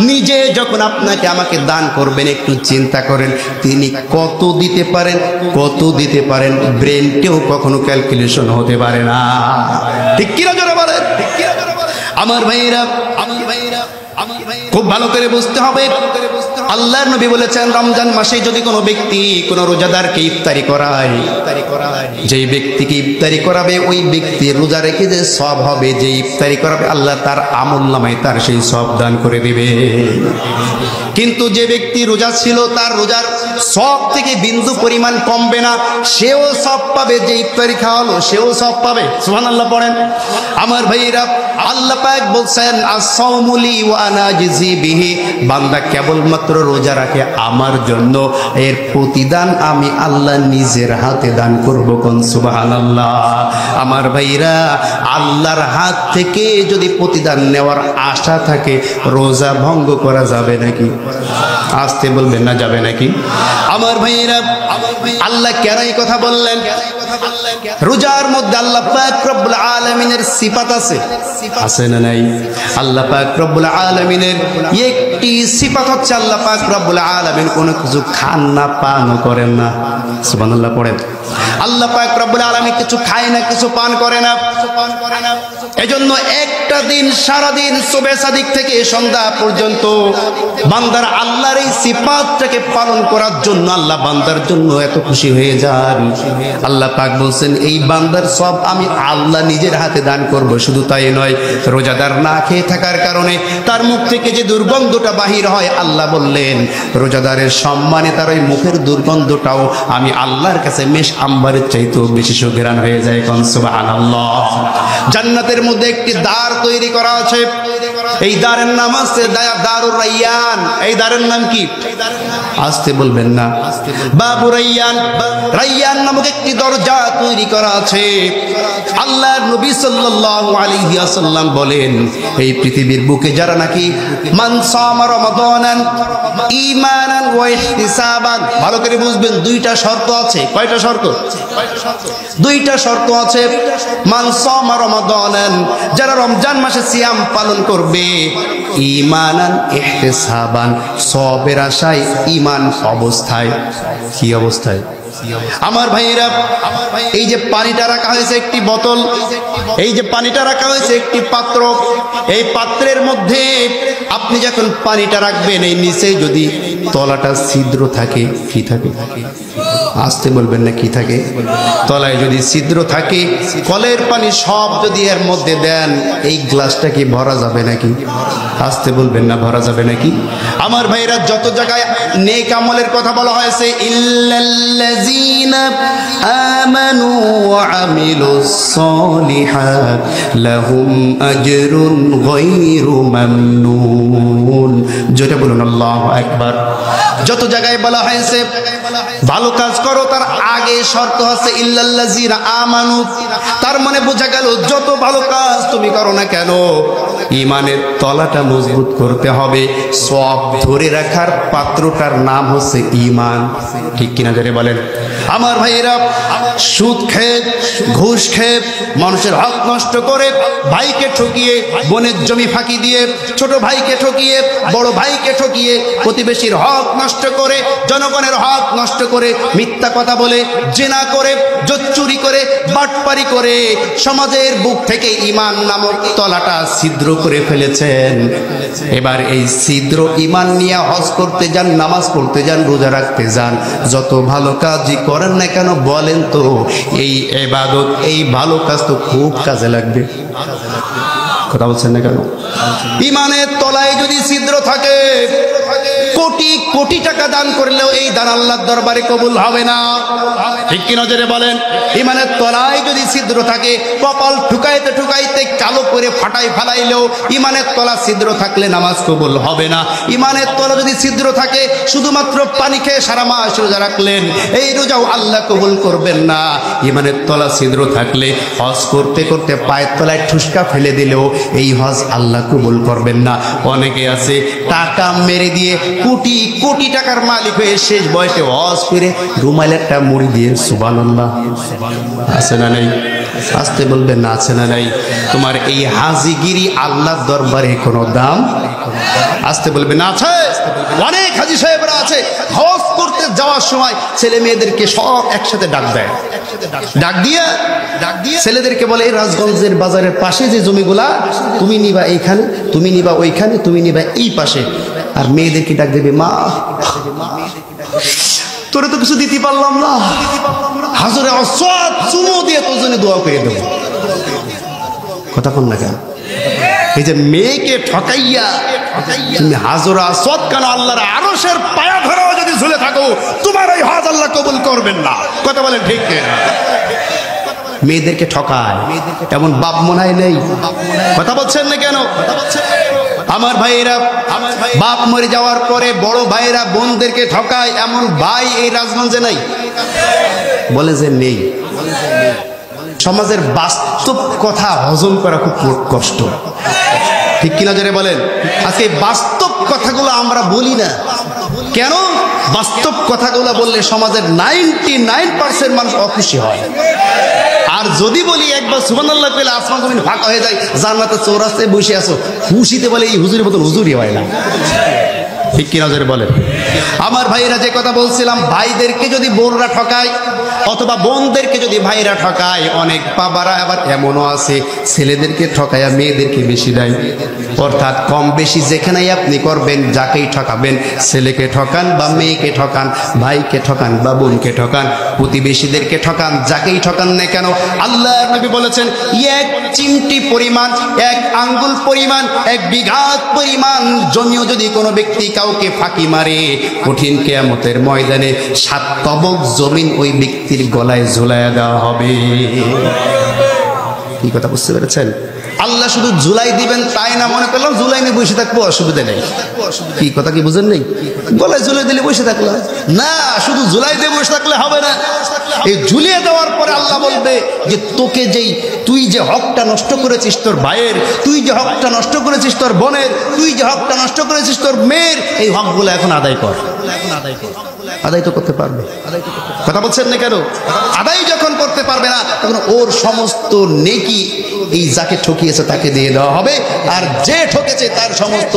নিজে যখন আপনাকে আমাকে দান করবেন, একটু চিন্তা করেন তিনি কত দিতে পারেন, কত দিতে পারেন, ব্রেনটেও কখনো ক্যালকুলেশন হতে পারে না। ঠিক কিনা জোরে বলেন? আমার ভাইরা, খুব ভালো করে বুঝতে হবে, আল্লাহর নবী বলেছেন রমজান মাসে যদি কোনো ব্যক্তি কোনো রোজাদারকে ইফতারি করায়, যেই ব্যক্তিকে ইফতারি করাবে ওই ব্যক্তি রোজা রেখে যে সওয়াব হবে, যে ইফতারি করাবে আল্লাহ তার আমলনামায় তার সেই সওয়াব দান করে দিবে। কিন্তু যে ব্যক্তি রোজা ছিল তার রোজার সওয়াব থেকে বিন্দু পরিমাণ কমবে না, সেও সওয়াব পাবে, যে ইফতারি খাওয়ালো সেও সওয়াব পাবে। সুবহানাল্লাহ পড়েন। আমার ভাইরা, আল্লাহ পাক বলছেন as-সাওমু লি ওয়া আনা আজজি বিহি, বান্দা কেবলমাত্র রোজা রাখে আমার জন্য, এর প্রতিদান আমি আল্লাহ নিজের হাতে দান করব। কোন সুবহানাল্লাহ। আমার ভাইরা, আল্লাহর হাত থেকে যদি প্রতিদান নেওয়ার আশা থাকে, রোজা ভঙ্গ করা যাবে নাকি? আসতে বলবেন না, যাবে নাকি? আমার ভাইরা, আল্লাহ কেন এই কথা বললেন? রোজার মধ্যে আল্লাহ পাক রব্বুল আলামিনের সিফাত আছে, আছে না নাই? আল্লাহ পাক রব্বুল আলামিনের একটি সিফাত হচ্ছে আল্লাহ পাক রব্বুল আলামিন কোনো কিছু খান না, পানও করেন না। সুবহানাল্লাহ পড়েন। আল্লাহ পাক রব্বুল আলামিন কিছু খায় না, কিছু পান করে না। এজন্য একটা দিন সারা দিন সুবহে সাদিক থেকে সন্ধ্যা পর্যন্ত বান্দার আল্লাহর এই সিফাতটাকে পালন করার জন্য আল্লাহ বান্দার জন্য এত খুশি হয়ে যান। আল্লাহ পাক বলছেন এই বান্দার সব আমি আল্লাহ নিজের হাতে দান করব। শুধু তাই নয়, রোজাদার না খেয়ে থাকার কারণে তার মুখ থেকে যে দুর্গন্ধটা বাহির হয়, আল্লাহ বললেন রোজাদারের সম্মানে তার ওই মুখের দুর্গন্ধটাও আমি আল্লাহর কাছে মেশ আম্বারের চাইতেও বেশি সুঘ্রাণ হয়ে যায়। কোন সুবহানাল্লাহ। জান্নাতের মধ্যে একটি দ্বার তৈরি করা আছে, এই দ্বারের নাম আছে দারুর রাইয়ান। এই দ্বারের নাম কি? আসতে বলবেন না, বাবু রাইয়ান। রাইয়ান নামক একটি দরজা তৈরি করা আছে। আল্লাহর নবী সাল্লাল্লাহু আলাইহি ওয়াসাল্লাম বলেন এই পৃথিবীর বুকে যারা নাকি মান সামা রমাদানান ঈমানান ওয়া ইহতিসাবান, ভালো করে বুঝবেন দুইটা শর্ত আছে। কয়টা শর্ত? দুইটা শর্ত আছে। মান সামা রমাদানান, যারা রমজান মাসে সিয়াম পালন করবে, ঈমানান ইহতিসাবান, সওয়াবের আশায়, ঈমান অবস্থায়। কি অবস্থায়? আমার ভাইরা, এই যে পানিটা রাখা হয়েছে একটি বোতল, এই যে পানিটা রাখা হয়েছে একটি পাত্র, এই পাত্রের মধ্যে আপনি যখন পানিটা রাখবেন, এই নিচে যদি তলাটা ছিদ্র থাকে, কি থাকে? আসতে বলবেন না, কি থাকে? তলায় যদি ছিদ্র থাকে, কলের পানি সব যদি এর মধ্যে দেন, এই গ্লাসটা কি ভরা যাবে নাকি? আসতে বলবেন না, ভরা যাবে নাকি? আমার ভাইরা, যত জায়গায় নেক আমলের কথা বলা হয়েছে, ইল্লাল্লাযীনা আমানু ওয়া আমিলুস সালিহাত লাহুম আজরুন গায়রু মামনুন। যেটা বলুন আল্লাহু আকবার। যত জায়গায় বলা হয়েছে ভালো কাজ করো, তার আগে শর্ত আছে ইল্লাল্লাযীনা আমানু। তার মানে বোঝা গেল যত ভালো কাজ তুমি করো না কেন, ঈমানের তলাটা মজবুত করতে হবে। সওয়াব ধরে রাখার পাত্রটার নাম হচ্ছে ঈমান। ঠিক কিনা যারা বলেন? আমার ভাইরা, সুদ খেয়ে, ঘুষ খেয়ে, মানুষের হক নষ্ট করে, ভাইকে ঠকিয়ে, বোনের জমি ফাঁকি দিয়ে, ছোট ভাইকে ঠকিয়ে, বড় ভাইকে ঠকিয়ে, প্রতিবেশীর হক নষ্ট করে, জনগণের হক নষ্ট করে করে, মিথ্যা কথা বলে, জিনা করে, জোচ্চুরি করে, বাটপারি করে সমাজের বুক থেকে ঈমান নামক তলাটা ছিদ্র করে ফেলেছেন। এবার এই ছিদ্র ঈমান নিয়ে হজ করতে যান, নামাজ পড়তে যান, রোজা রাখতে যান, যত ভালো কাজই করেন না কেন বলেন তো, এই ইবাদত, এই ভালো কাজ তো খুব কাজে লাগবে। কথা বলছেন না কেন? ঈমানের তলায় যদি ছিদ্র থাকে, কোটি কোটি টাকা দান করলেও এই দান আল্লাহর দরবারে কবুল হবে না। ঠিক কি নজরে বলেন? ঈমানের তলায় যদি ছিদ্র থাকে, কপাল ঠুকাইতে ঠুকাইতে কালো করে ফাটাই ফালাইলেও ঈমানের তলা ছিদ্র থাকলে নামাজ কবুল হবে না। ঈমানের তলা যদি ছিদ্র থাকে, শুধুমাত্র পানি খেয়ে সারা মাস রোজা রাখলেন, এই রোজাও আল্লাহ কবুল করবেন না। ঈমানের তলা ছিদ্র থাকলে হজ করতে করতে পায়ের তলায় ঠুসকা ফেলে দিলেও এই হজ আল্লাহ কবুল করবেন না। অনেকে আছে টাকা মেরে দিয়ে কোটি কোটি টাকার মালিক হয়ে শেষ বয়সে হজ করে রুমাইল একটা মুড়ি দিয়ে সুবহানাল্লাহ, আছে না নাই? আসতে বলবেন না, আছে না নাই? তোমার এই হাজিগিরি আল্লাহর দরবারে কোনো দাম? আসতে বলবেন না, আছে। অনেক হাজি সাহেবরা আছে হজ করতে যাওয়ার সময় ছেলে মেয়েদেরকে সব একসাথে ডাক দেয়, ডাক দিয়ে ছেলেদেরকে বলে, এই রাজগঞ্জের বাজারের পাশে যে জমিগুলা তুমি নিবা এইখানে, তুমি নিবা ওইখানে, তুমি নিবা এই পাশে। আর মেয়েদেরকে ডাক দেবে, মা তোরে তো কিছু দিতে পারলাম না, হাজরে আসওয়াদ চুমো দিয়ে তোর জন্য দোয়া করে দেবো। কথা বল না কেন? এই যে মেয়েকে ঠকাইয়া তুমি হাজরে আসওয়াদ কেন আল্লাহর আরশের পায়া ধরাও যদি ঝুলে থাকো, তোমার এই হজ আল্লাহ কবুল করবেন না। কথা বলেন ঠিক কিনা? মেয়েদেরকে ঠকায়, এমন বাপ মনে হয় নেই? কথা বলছেন না কেন? আমার ভাইয়েরা, বাপ মরে যাওয়ার পরে বড় ভাইয়েরা বোনদেরকে ঠকায়, এমন ভাই এই রাজগঞ্জে নাই? বলে যে নেই। সমাজের বাস্তব কথা হজম করা খুব কষ্ট। ঠিক কিনা জোরে বলেন? আজকে বাস্তব কথাগুলো আমরা বলি না কেন? বাস্তব কথাগুলো বললে সমাজের 99% মানুষ অখুশি হয়। আর যদি বলি একবার সুবহানাল্লাহ কইলে আসমান জমিন ফাঁকা হয়ে যায়, জান্নাতের চৌরাস্তায় বসে আছো, খুশিতে বলে এই হুজুরের মতন হুজুরই হয় না। ঠিক কি নজরে বলেন? আমার ভাইয়েরা, যে কথা বলছিলাম, ভাইদেরকে যদি বোনরা ঠকায় অথবা বোনদেরকে যদি ভাইরা ঠকায়, অনেক বাবারা আবার এমনও আছে ছেলেদেরকে ঠকায়া মেয়েদেরকে বেশি দেয়। অর্থাৎ কম বেশি যেখানেই আপনি করবেন, যাকেই ঠকাবেন, ছেলেকে ঠকান বা মেয়েকে ঠকান, ভাইকে ঠকান বা বোনকে ঠকান, প্রতিবেশীদেরকে ঠকান, যাকেই ঠকান না কেন, আল্লাহ নবী বলেছেন, এক চিমটি পরিমাণ, এক আঙ্গুল পরিমাণ, এক বিঘাত পরিমাণ জমিও যদি কোনো ব্যক্তি কাউকে ফাঁকি মারে, কঠিন কিয়ামতের ময়দানে 7 তবক জমিন ওই ব্যক্তির গলায় ঝুলাইয়া দেওয়া হবে। কি কথা বুঝতে পেরেছেন? আল্লাহ শুধু ঝুলাই দিবেন তাই না মনে করলাম, ঝুলাই নিয়ে বসে থাকবো, অসুবিধা নেই। কি কথা কি বুঝেন নেই? গলায় ঝুলাই দিলে বসে থাকলাম না, শুধু ঝুলাই দিয়ে বসে থাকলে হবে না। এই ঝুলিয়ে দেওয়ার পরে আল্লাহ বলবে যে তোকে তুই যে হকটা নষ্ট করেছিস তোর ভাইয়ের, তুই যে হকটা নষ্ট করেছিস তোর বোনের, তুই যে হকটা নষ্ট করেছিস তোর মেয়ের, এই হকগুলো এখন আদায় কর। আদায় তো করতে পারবে। কথা বলছেন না কেন? আদায় যখন করতে পারবে না, তখন ওর সমস্ত নেকি এই যাকে ঠকিয়েছে তাকে দিয়ে দেওয়া হবে। আর যে ঠকেছে তার সমস্ত,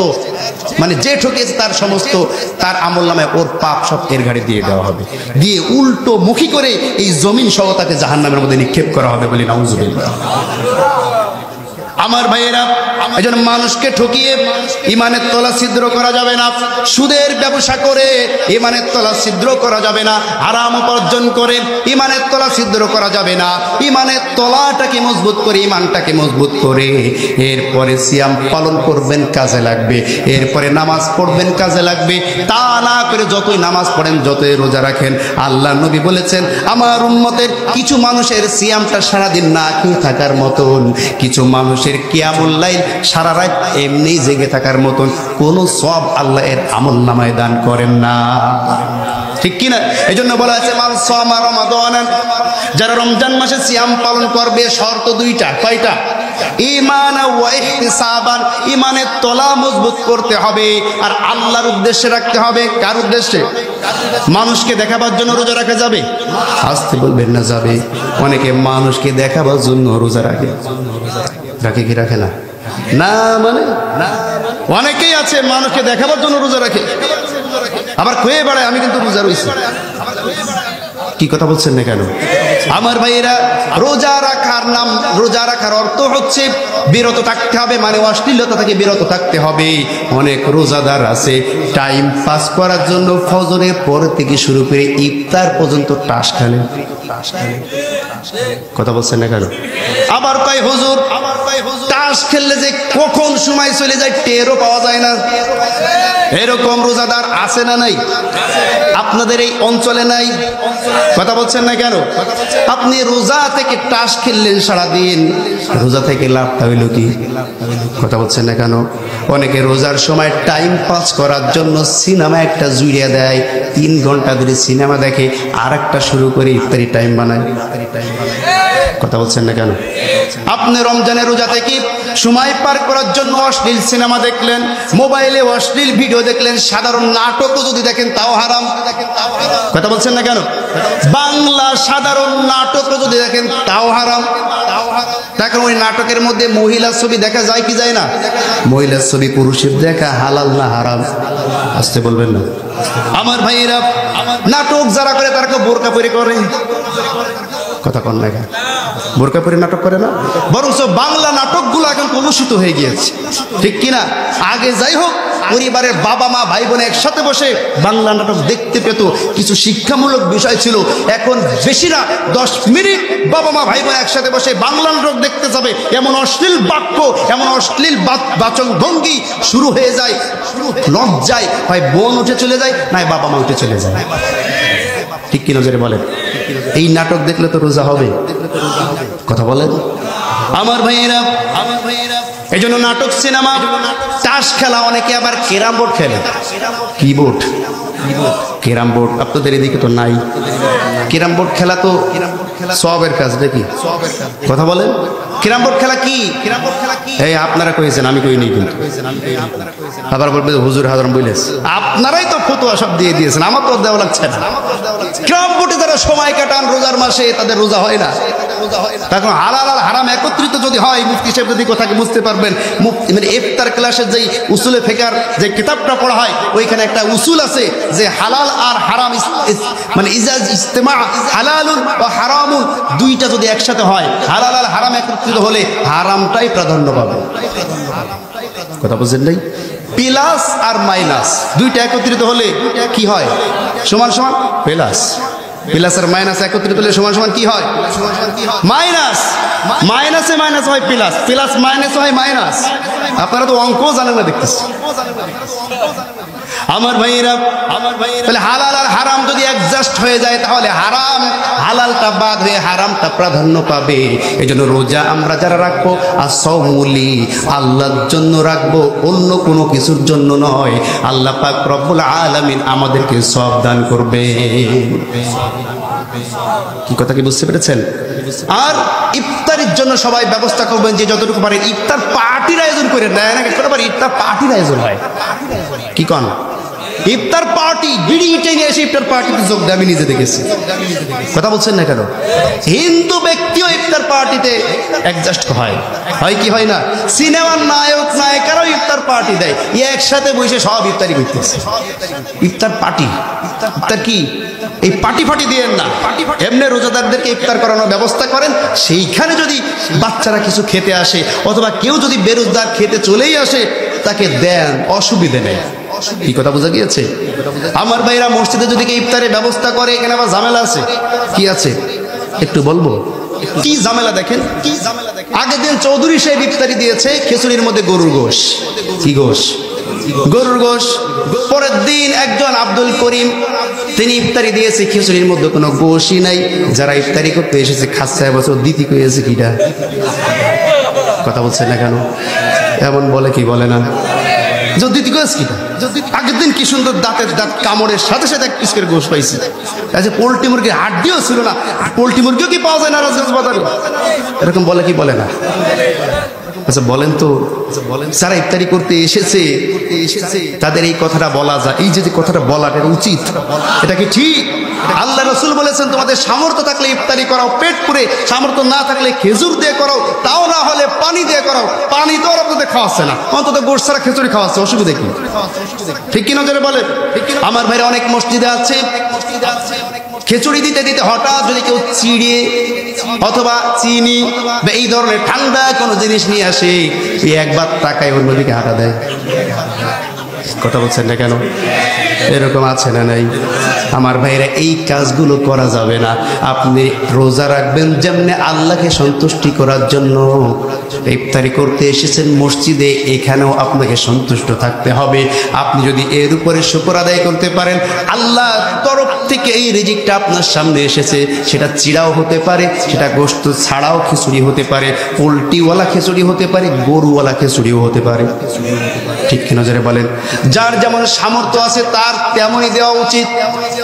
মানে যে ঠকিয়েছে তার সমস্ত, তার আমলনামায় ওর পাপ সব এর ঘাড়ে দিয়ে দেওয়া হবে। দিয়ে উল্টো মুখী করে এই জমিন সহ তাকে জাহান্নামের মধ্যে নিক্ষেপ করা হবে বলে নাউজুবিল্লাহ। আমার ভাইয়েরা, একজন মানুষকে ঠকিয়ে ইমানের তলা ছিদ্র করা যাবে না। সুদের ব্যবসা করে ইমানের তলা ছিদ্র করা যাবে না। হারাম উপার্জন করে ইমানের তলা ছিদ্র করা যাবে না। ইমানের তলাটাকে মজবুত করে, ইমানটাকে মজবুত করে এরপরে সিয়াম পালন করবেন, কাজে লাগবে। এরপরে নামাজ পড়বেন, কাজে লাগবে। তা না করে যতই নামাজ পড়েন, যতই রোজা রাখেন, আল্লাহ নবী বলেছেন, আমার উম্মতের কিছু মানুষের সিয়ামটা সারাদিন না খেয়ে থাকার মতন, কিছু মানুষের কিয়ামুল লাইল সারা রাত এমনি জেগে থাকার মতন কোন সওয়াব আল্লাহ এর আমল নামায় দান করেন না। ঠিক কিনা? এই জন্য বলা আছে, মান সামা রমাদান, যারা রমজান মাসে সিয়াম পালন করবে, শর্ত 2টা। কয়টা? ঈমান ওয়া ইহতিসাবান, ঈমানের তলা মজবুত করতে হবে আর আল্লাহর উদ্দেশ্যে রাখতে হবে। কার উদ্দেশ্যে? মানুষকে দেখাবার জন্য রোজা রাখা যাবে? আসতে বলবেন না, যাবে। অনেকে মানুষকে দেখাবার জন্য রোজা রাখে। রাখে কি রাখে না? না মানে অনেকেই আছে মানুষকে দেখাবার জন্য রোজা রাখে। আবার কয়ে বেড়ায় আমি কিন্তু রোজা রয়েছি। কি কথা বলছেন না কেন আমার ভাইয়েরা? রোজা রাখার নাম, রোজা রাখার অর্থ হচ্ছে বিরত থাকতে হবে, মানে অশ্লীলতা থেকে বিরত থাকতে হবে। অনেক রোজাদার আছে টাইম পাস করার জন্য ফজরের পর থেকে শুরু করে ইফতার পর্যন্ত টাস খেলে। কথা বলছেন না কেন? আবার কয় হুজুর টাস খেললে যে কখন সময় চলে যায় টেরও পাওয়া যায় না। এরকম রোজাদার আছে না নাই? আপনাদের এই অঞ্চলে নাই? কথা বলছেন না কেন? আপনি রোজা থেকে টাস খেললেন সারাদিন, রোজা থেকে লাভটা হইল কি? কথা বলছেন না কেন? অনেকে রোজার সময় টাইম পাস করার জন্য সিনেমা একটা জুড়িয়ে দেয়, 3 ঘন্টা ধরে সিনেমা দেখে, আর একটা শুরু করে ইফতারি টাইম বানায়। কথা বলছেন না কেন? আপনি রমজানের রোজা থেকে সময় পার করার জন্য অশ্লীল সিনেমা দেখলেন, মোবাইলে অশ্লীল ভিডিও দেখলেন, সাধারণ নাটকও যদি দেখেন তাও হারাম। কথা বলছেন না কেন? বাংলা সাধারণ নাটকও যদি দেখেন তাও হারাম। দেখেন ওই নাটকের মধ্যে মহিলার ছবি দেখা যায় কি যায় না? মহিলার ছবি পুরুষের দেখা হালাল না হারাম? আসতে বলবেন না আমার ভাইয়েরা? নাটক যারা করে তারা বোরকা পরে করে। কথা কন না কেন? বোরকা পরে নাটক করে না, বরঞ্চ বাংলা নাটকগুলো এখন কলুষিত হয়ে গিয়েছে, ঠিক কিনা? আগে যাই হোক পরিবারের বাবা মা ভাই বোন একসাথে বসে বাংলা নাটক দেখতে পেত, কিছু শিক্ষামূলক বিষয় ছিল। এখন বেশি না 10 মিনিট বাবা মা ভাই বোন একসাথে বসে বাংলা নাটক দেখতে যাবে, এমন অশ্লীল বাক্য, এমন অশ্লীল বাচন ভঙ্গি শুরু হয়ে যায়। লজ্জায় হয় বোন উঠে চলে যায়, নাই বাবা মা উঠে চলে যায়। ঠিক কিনা জোরে বলেন? এই নাটক দেখলে তো রোজা হবে? কথা বলেন আমার ভাইয়েরা? এই জন্য নাটক, সিনেমা, তাস খেলা, অনেকে আবার ক্যারাম বোর্ড খেলে। কি বোর্ড? ক্যারাম বোর্ড আপনাদের এদিকে তো নাই। ক্যারাম বোর্ড খেলা তো সওয়াবের কাজ নাকি? কথা বলেন ক্যারাম বোর্ড খেলা কি? এই আপনারা কইছেন, আমি কইনি। কিন্তু আবার বলবে হুজুর হাজার বলেছ, আপনারাই তো ফতোয়া সব দিয়ে দিয়েছেন, আমার তো দেওয়া লাগছে না। ক্যারাম বোর্ডে যারা সময় কাটান রোজার মাসে, তাদের রোজা হয় না। তখন হালাল আর হারাম একত্রিত যদি হয়, মুফতি সাহেব যদি কথাকে বুঝতে পারবেন, মানে ইফতার ক্লাসের যেই উসুলে ফিকার যে কিতাবটা পড়া হয়, ওইখানে একটা উসুল আছে যে হালাল আর হারাম, মানে ইজাজ ইজতিমা হালালুন ও হারামুন, দুইটা যদি একসাথে হয়, হালাল আর হারাম একত্রিত হলে হারামটাই প্রাধান্য পাবে। কথা বুঝেন নাই? প্লাস আর মাইনাস দুইটা একত্রিত হলে কি হয়? সমান সমান প্লাস। প্লাস আর মাইনাস একত্রিত হলে সমান সমান কি হয়? মাইনাস। মাইনাসে মাইনাস হয় প্লাস, প্লাস মাইনাস হয় মাইনাস। আপনারা তো অঙ্ক জানেন না দেখতেছি আমার ভাইয়েরা। তাহলে হালাল আর হারাম যদি অ্যাডজাস্ট হয়ে যায়, তাহলে হারাম হালালটা বাদ হয়ে হারামটা প্রাধান্য পাবে। এই জন্য রোজা আমরা যারা রাখবো আসৌমুলি আল্লাহর জন্য রাখবো, অন্য কোনো কিছুর জন্য নয়। আল্লাহ পাক রব্বুল আলামিন আমাদেরকে সওয়াব দান করবে। কি কথা কি বুঝতে পেরেছেন? আর ইফতারির জন্য সবাই ব্যবস্থা করবেন যে যতটুকু পারেন। ইফতার পার্টির আয়োজন করে দেয় না, ইফতার পার্টির আয়োজন হয়। কি কন? ইফতার পার্টি বিড়ি টেনে এসে ইফতার পার্টিতে যোগ দেয়, আমি নিজে দেখেছি। কথা বলছেন না কেন? হিন্দু ব্যক্তিও ইফতার পার্টিতে অ্যাডজাস্ট হয় কি হয় না? সিনেমার নায়ক নায়িকারাও ইফতার পার্টি দেয়, একসাথে বসে সব ইফতারি করতেছে। ইফতার পার্টি, ইফতার কি এই পার্টি ফাটি দিয়েন না, এমনি রোজাদারদেরকে ইফতার করানোর ব্যবস্থা করেন। সেইখানে যদি বাচ্চারা কিছু খেতে আসে, অথবা কেউ যদি বেরোজগার খেতে চলেই আসে, তাকে দেন, অসুবিধে নেই। কি কথা বোঝা গিয়েছে আমার ভাইরা? মসজিদে যদি কেউ ইফতারের ব্যবস্থা করে, এখানে আবার ঝামেলা আছে। কি আছে একটু বলবো? কি ঝামেলা দেখেন। আগের দিন চৌধুরী সাহেব ইফতারি দিয়েছে, খিচুড়ির মধ্যে গরুর গোশ। কি গোশ? গরুর গোশ। পরের দিন একজন আব্দুল করিম, তিনি ইফতারি দিয়েছে, খিচুড়ির মধ্যে কোনো গোশই নাই। যারা ইফতারি করতে এসেছে খাচ্ছে বছর দিতি কয়েছে কিটা। কথা বলছে না কেন? এমন বলে কি বলে না? যদি আগের দিন কি সুন্দর দাঁতের দাঁত কামড়ের সাথে সাথে এক পিস করে গোশ পাইছি। পোল্ট্রি মুরগির হাড্ডিও ছিল না। পোল্ট্রি মুরগিও কি পাওয়া যায় না রাজগঞ্জ বাজারে? এরকম বলে কি বলে না? আচ্ছা বলেন তো, যারা ইফতারি করতে এসেছে তাদের এই কথাটা বলা যায়? এই যে কথাটা বলাটা উচিত, এটা কি ঠিক? আল্লাহ রাসূল বলেছেন তোমাদের সামর্থ্য থাকলে ইফতারি করাও পেট পুরে, সামর্থ্য না থাকলে খেজুর দিয়ে করাও, তাও না হলে দিয়ে পানি দিয়ে করাও, পানি তো আর আপনাদের খাওয়াচ্ছে না, অন্তত গোশত ছাড়া খিচুড়ি খাওয়াচ্ছে, অসুবিধা কি? ঠিক কিনা যারা বলে? আমার ভাইরা অনেক মসজিদে আছে খিচুড়ি দিতে দিতে হঠাৎ যদি কেউ চিড়ে অথবা চিনি বা এই ধরনের ঠান্ডা কোনো জিনিস নিয়ে আসে, একবার তাকায় অন্যদিকে হাঁটা দেয়। কথা বলছেন না কেন? এরকম আছে না নাই? আমার ভাইরা এই কাজগুলো করা যাবে না। আপনি রোজা রাখবেন যেমনি আল্লাহকে সন্তুষ্টি করার জন্য, ইফতারি করতে এসেছেন মসজিদে, এখানেও আপনাকে সন্তুষ্ট থাকতে হবে। আপনি যদি এর উপরে শুকর আদায় করতে পারেন, আল্লাহর তরফ থেকে এই রিজিকটা আপনার সামনে এসেছে, সেটা চিড়াও হতে পারে, সেটা গোশত ছাড়াও খিচুড়ি হতে পারে, পোলট্রিওয়ালা খিচুড়ি হতে পারে, গরুওয়ালা খিচুড়িও হতে পারে। ঠিক কি নজরে বলেন? যার যেমন সামর্থ্য আছে তার তেমনই দেওয়া উচিত।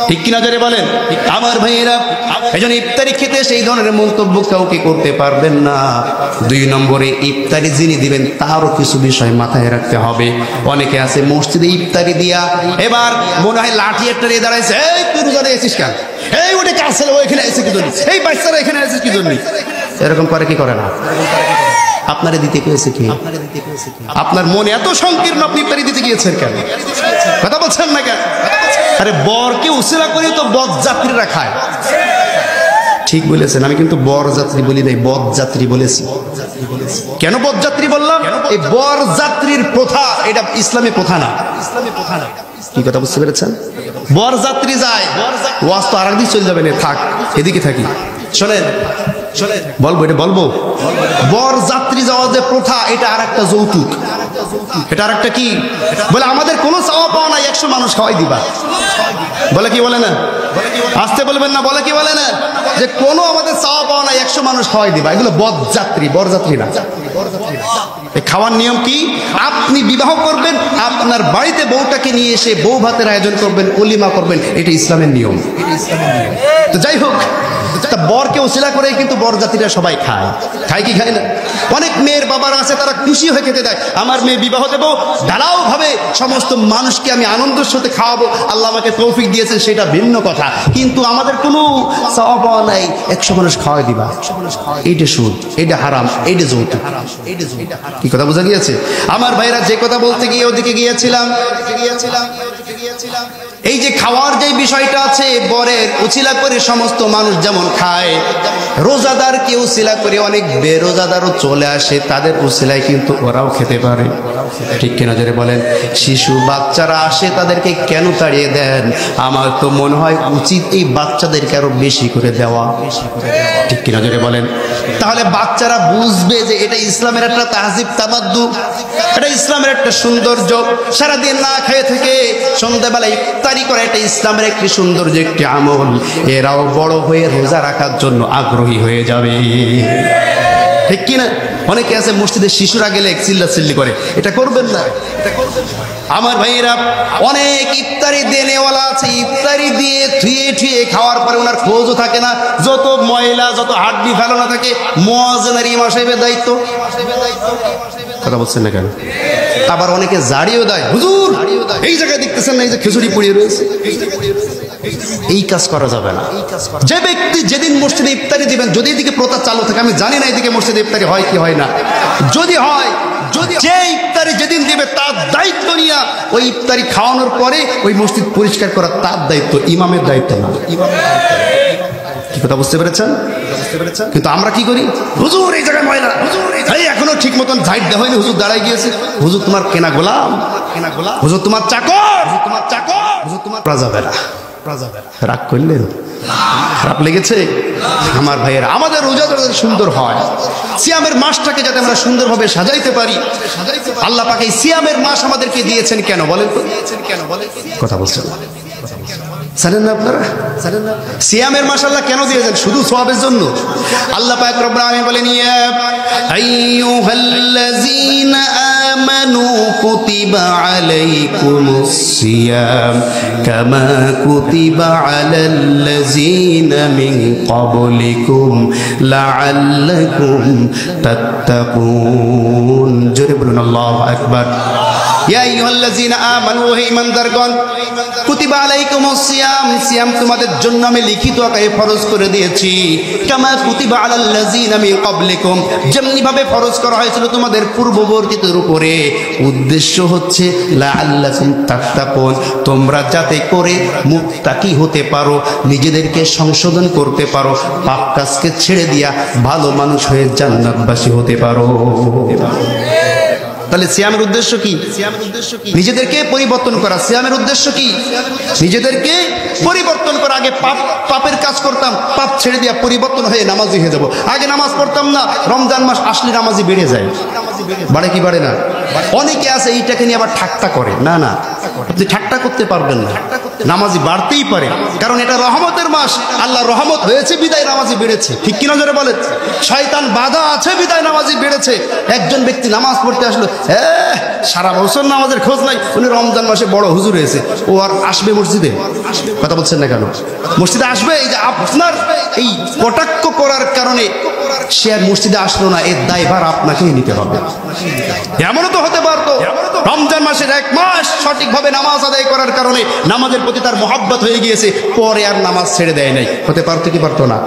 ঠিক কি নজরে বলেন? আমার ভাইয়েরা, এই জন্য ইফতারি খেতে সেই ধরনের মন্তব্য কাউকে করতে পারবেন না। 2 নম্বরে, ইফতারি যিনি দিবেন তারও কিছু বিষয় মাথায় রাখতে হবে। অনেকে আছে মসজিদে ইফতারি দিয়া এবার মনে হয় লাঠি একটা নিয়ে দাঁড়াইছে, এই তুই রোজা রেখেছিস কেন, এই ওটা কার ছেলে ওইখানে এসে কি জন্য, এই বাচ্চারা এখানে এসেছিস কি জন্য, এরকম করে কি করে না? আপনারে দিতে গিয়েছে কি? আপনার মনে এত সংকীর্ণ, আপনি ইফতারি দিতে গিয়েছেন কেন? কথা বলছেন না কেন? আরে বরকে উসিলা করে তো বরযাত্রীরা খায়। ঠিক বলেছেন, আমি কিন্তু বরযাত্রী বলি নাই, বরযাত্রী বলেছি। কেন বরযাত্রী বললাম? এই বরযাত্রীর প্রথা, এটা ইসলামী প্রথা না। কি কথা বুঝতে পেরেছেন? বরযাত্রী যায়, ওয়াজ তো আরেকদিন চলে যাবে না, থাক এদিকে থাকি। শোনেন বলবো, এটা বলবো, বরযাত্রী যাওয়া যে প্রথা, এটা আর একটা যৌতুক, এটা আর একটা কি বলে, আমাদের কোনো চাওয়া পাওয়া নাই, 100 মানুষ খাওয়াই দিবা, বলে কি বলে না? আসতে বলবেন না, বলে কি বলে না? যে কোনো আমাদের চাওয়া পাওয়া নাই, 100 মানুষ খাওয়াই দিবা, এগুলো বরযাত্রী, বরযাত্রী না। এই খাওয়ার নিয়ম কি? আপনি বিবাহ করবেন, আপনার বাড়িতে বউটাকে নিয়ে এসে বউ ভাতের আয়োজন করবেন, ওলিমা করবেন, এটা ইসলামের নিয়ম। তো যাই হোক, বরকে ওসিলা করে কিন্তু বরযাত্রীরা সবাই খায়, খায় কি খায় না? অনেক মেয়ের বাবার আছে, তারা খুশি হয়ে খেতে দেয়, আমার মেয়ে বিবাহ দেব, ঢালাও ভাবে সমস্ত মানুষকে আমি আনন্দের সাথে খাওয়াবো, আল্লাহ আমাকে তৌফিক দিয়েছেন, সেটা ভিন্ন কথা। কিন্তু আমাদের কোনো চাওয়া পাওয়া নাই, 100 মানুষ খাওয়াই দিবা, এইটা সুদ, এইটা হারাম, এইটা যৌতুক। কি কথা বোঝা গিয়েছে? আমার ভাইরা, যে কথা বলতে গিয়ে ওদিকে গিয়েছিলাম, এই যে খাওয়ার যে বিষয়টা আছে, বরের উছিলা করে সমস্ত মানুষ যেমন খায়, রোজাদারকে উছিলা করে অনেক বেরোজাদারও চলে আসে, তাদের উছিলায় কিন্তু ওরাও খেতে পারে। ঠিক কিনা যারা বলেন? শিশু বাচ্চারা আসে, তাদেরকে কেন তাড়িয়ে দেন? আমার তো মনে হয় উচিত এই বাচ্চাদেরকে আরো বেশি করে দেওয়া। ঠিক কিনা যারা বলেন? তাহলে বাচ্চারা বুঝবে যে এটা ইসলামের একটা তাহজিব তামাদ্দু, এটা ইসলামের একটা সৌন্দর্য। সারাদিন না খেয়ে থেকে সন্ধ্যাবেলা ইফতারি করা, এটা ইসলামের একটি সৌন্দর্য, একটি আমল। এরাও বড় হয়ে রোজা রাখার জন্য আগ্রহী হয়ে যাবে। ঠিক কিনা? অনেকে আছে মসজিদে শিশুরা গেলে চিল্লাচিল্লি করে, এটা করবেন না, এটা করবেন না। আমার ভাইয়েরা, অনেক ইফতারি দেনেওয়ালা আছে, ইফতারি দিয়ে থুয়ে ঠুয়ে খাওয়ার পরে ওনার খোঁজও থাকে না, যত ময়লা যত হাড্ডি ফেলানো থাকে মুয়াজ্জিনের ইমাম সাহেবের দায়িত্ব। কথা বলছেন না কেন? আবার অনেকে জাড়িও দেয়, হুজুর এই জায়গায় দেখতেছেন না, এই যে খিচুড়ি পড়িয়ে রয়েছে, এই কাজ করা যাবে না। যে ব্যক্তি যেদিন মসজিদে ইফতারি দিবেন, যদি এদিকে প্রথা চালু থাকে, আমি জানি না এদিকে মসজিদে ইফতারি হয় কি হয় না, যদি হয়, যে ইফতারি যেদিন দিবে তার দায়িত্ব নিয়ে ওই ইফতারি খাওয়ানোর পরে ওই মসজিদ পরিষ্কার করা তার দায়িত্ব, ইমামের দায়িত্ব না। কি কথা বুঝতে পেরেছেন? কিন্তু আমরা কি করি? হুজুর এই জায়গায় ময়লা, এই এখনো ঠিক মতন ঝাইট দেওয়া হয়নি, হুজুর দাঁড়ায় গিয়েছে, হুজুর তোমার কেনা গোলাম, হুজুর তোমার চাকর, হুজুর তোমার যাবে না। রাগ করলেন? খারাপ লেগেছে? আমার ভাইয়েরা, আমাদের রোজা যাতে সুন্দর হয়, সিয়ামের মাসটাকে যাতে আমরা সুন্দরভাবে সাজাইতে পারি, আল্লাহ পাক এই সিয়ামের মাস আমাদেরকে দিয়েছেন কেন বলেন তো? কথা বলছেন জানেন না আপনারা? সিয়ামের মাস আল্লাহ কেন দিয়েছেন? শুধু সওয়াবের জন্য? আল্লাহ পাক রব্বুল আলামিন বলেন, ইয়া আইয়ুহাল্লাযীনা আমানু কুতিবা আলাইকুমুস সিয়াম কামা কুতিবা আলাল্লাযীনা মিন ক্বাবলিকুম লাআল্লাকুম তাত্তাকুন। জোরে বলুন আল্লাহু আকবার। ইয়া আইয়ুহাল্লাযীনা আমানু, হে ঈমানদারগণ, কুতিবা আলাইকুমুস সিয়াম, সিয়াম তোমাদের জন্য আমি লিখিত আকারে ফরজ করে দিয়েছি। কামা কুতিবা আলাল্লাযীনা মিন ক্বাবলিকুম, যেমনি ভাবে ফরজ করা হয়েছিল তোমাদের পূর্ববর্তীদের উপরে। উদ্দেশ্য হচ্ছে লাআল্লাকুম তাত্তাকুন, তোমরা যাতে করে মুত্তাকি হতে পারো, নিজেদেরকে সংশোধন করতে পারো, পাপ কাজকে ছেড়ে দিয়া ভালো মানুষ হয়ে জান্নাতবাসী হতে পারো। তাহলে সিয়ামের উদ্দেশ্য কি? নিজেদেরকে পরিবর্তন করা। সিয়ামের উদ্দেশ্য কি? নিজেদেরকে পরিবর্তন করা। আগে পাপের কাজ করতাম, পাপ ছেড়ে দিয়া পরিবর্তন হয়ে নামাজি হয়ে যাব। আগে নামাজ পড়তাম না, রমজান মাস আসলে নামাজি বেড়ে যায়। বাড়ে কি বাড়ে না? অনেকে আছে এইটাকে নিয়ে আবার ঠাট্টা করে। না না, আপনি ঠাট্টা করতে পারবেন না, নামাজি বাড়তেই পারে, কারণ এটা রহমতের মাস। আল্লাহ রহমত হয়েছে বিদায় নামাজি বেড়েছে। ঠিক কিনা জোরে বলেন? শয়তান বাধা আছে বিদায় নামাজি বেড়েছে। একজন ব্যক্তি নামাজ পড়তে আসলো, সারা বছর নামাজের খোঁজ নাই, উনি রমজান মাসে বড় হুজুর হয়েছে, ও আর আসবে মসজিদে? কথা বলছেন না কেন? মসজিদে আসবে। এই যে আপনার এই কটাক্ষ করার কারণে সে আর মসজিদে আসলো না, এর দায়ভার আপনাকেই নিতে হবে। এমনও তো হতে পারতো রমজান মাসের 1 মাস সঠিকভাবে নামাজ আদায় করার কারণে নামাজের প্রতি তার মহব্বত হয়ে গিয়েছে, পরে আর নামাজ ছেড়ে দেয় নাই। হতে পারতো কি পারতো না?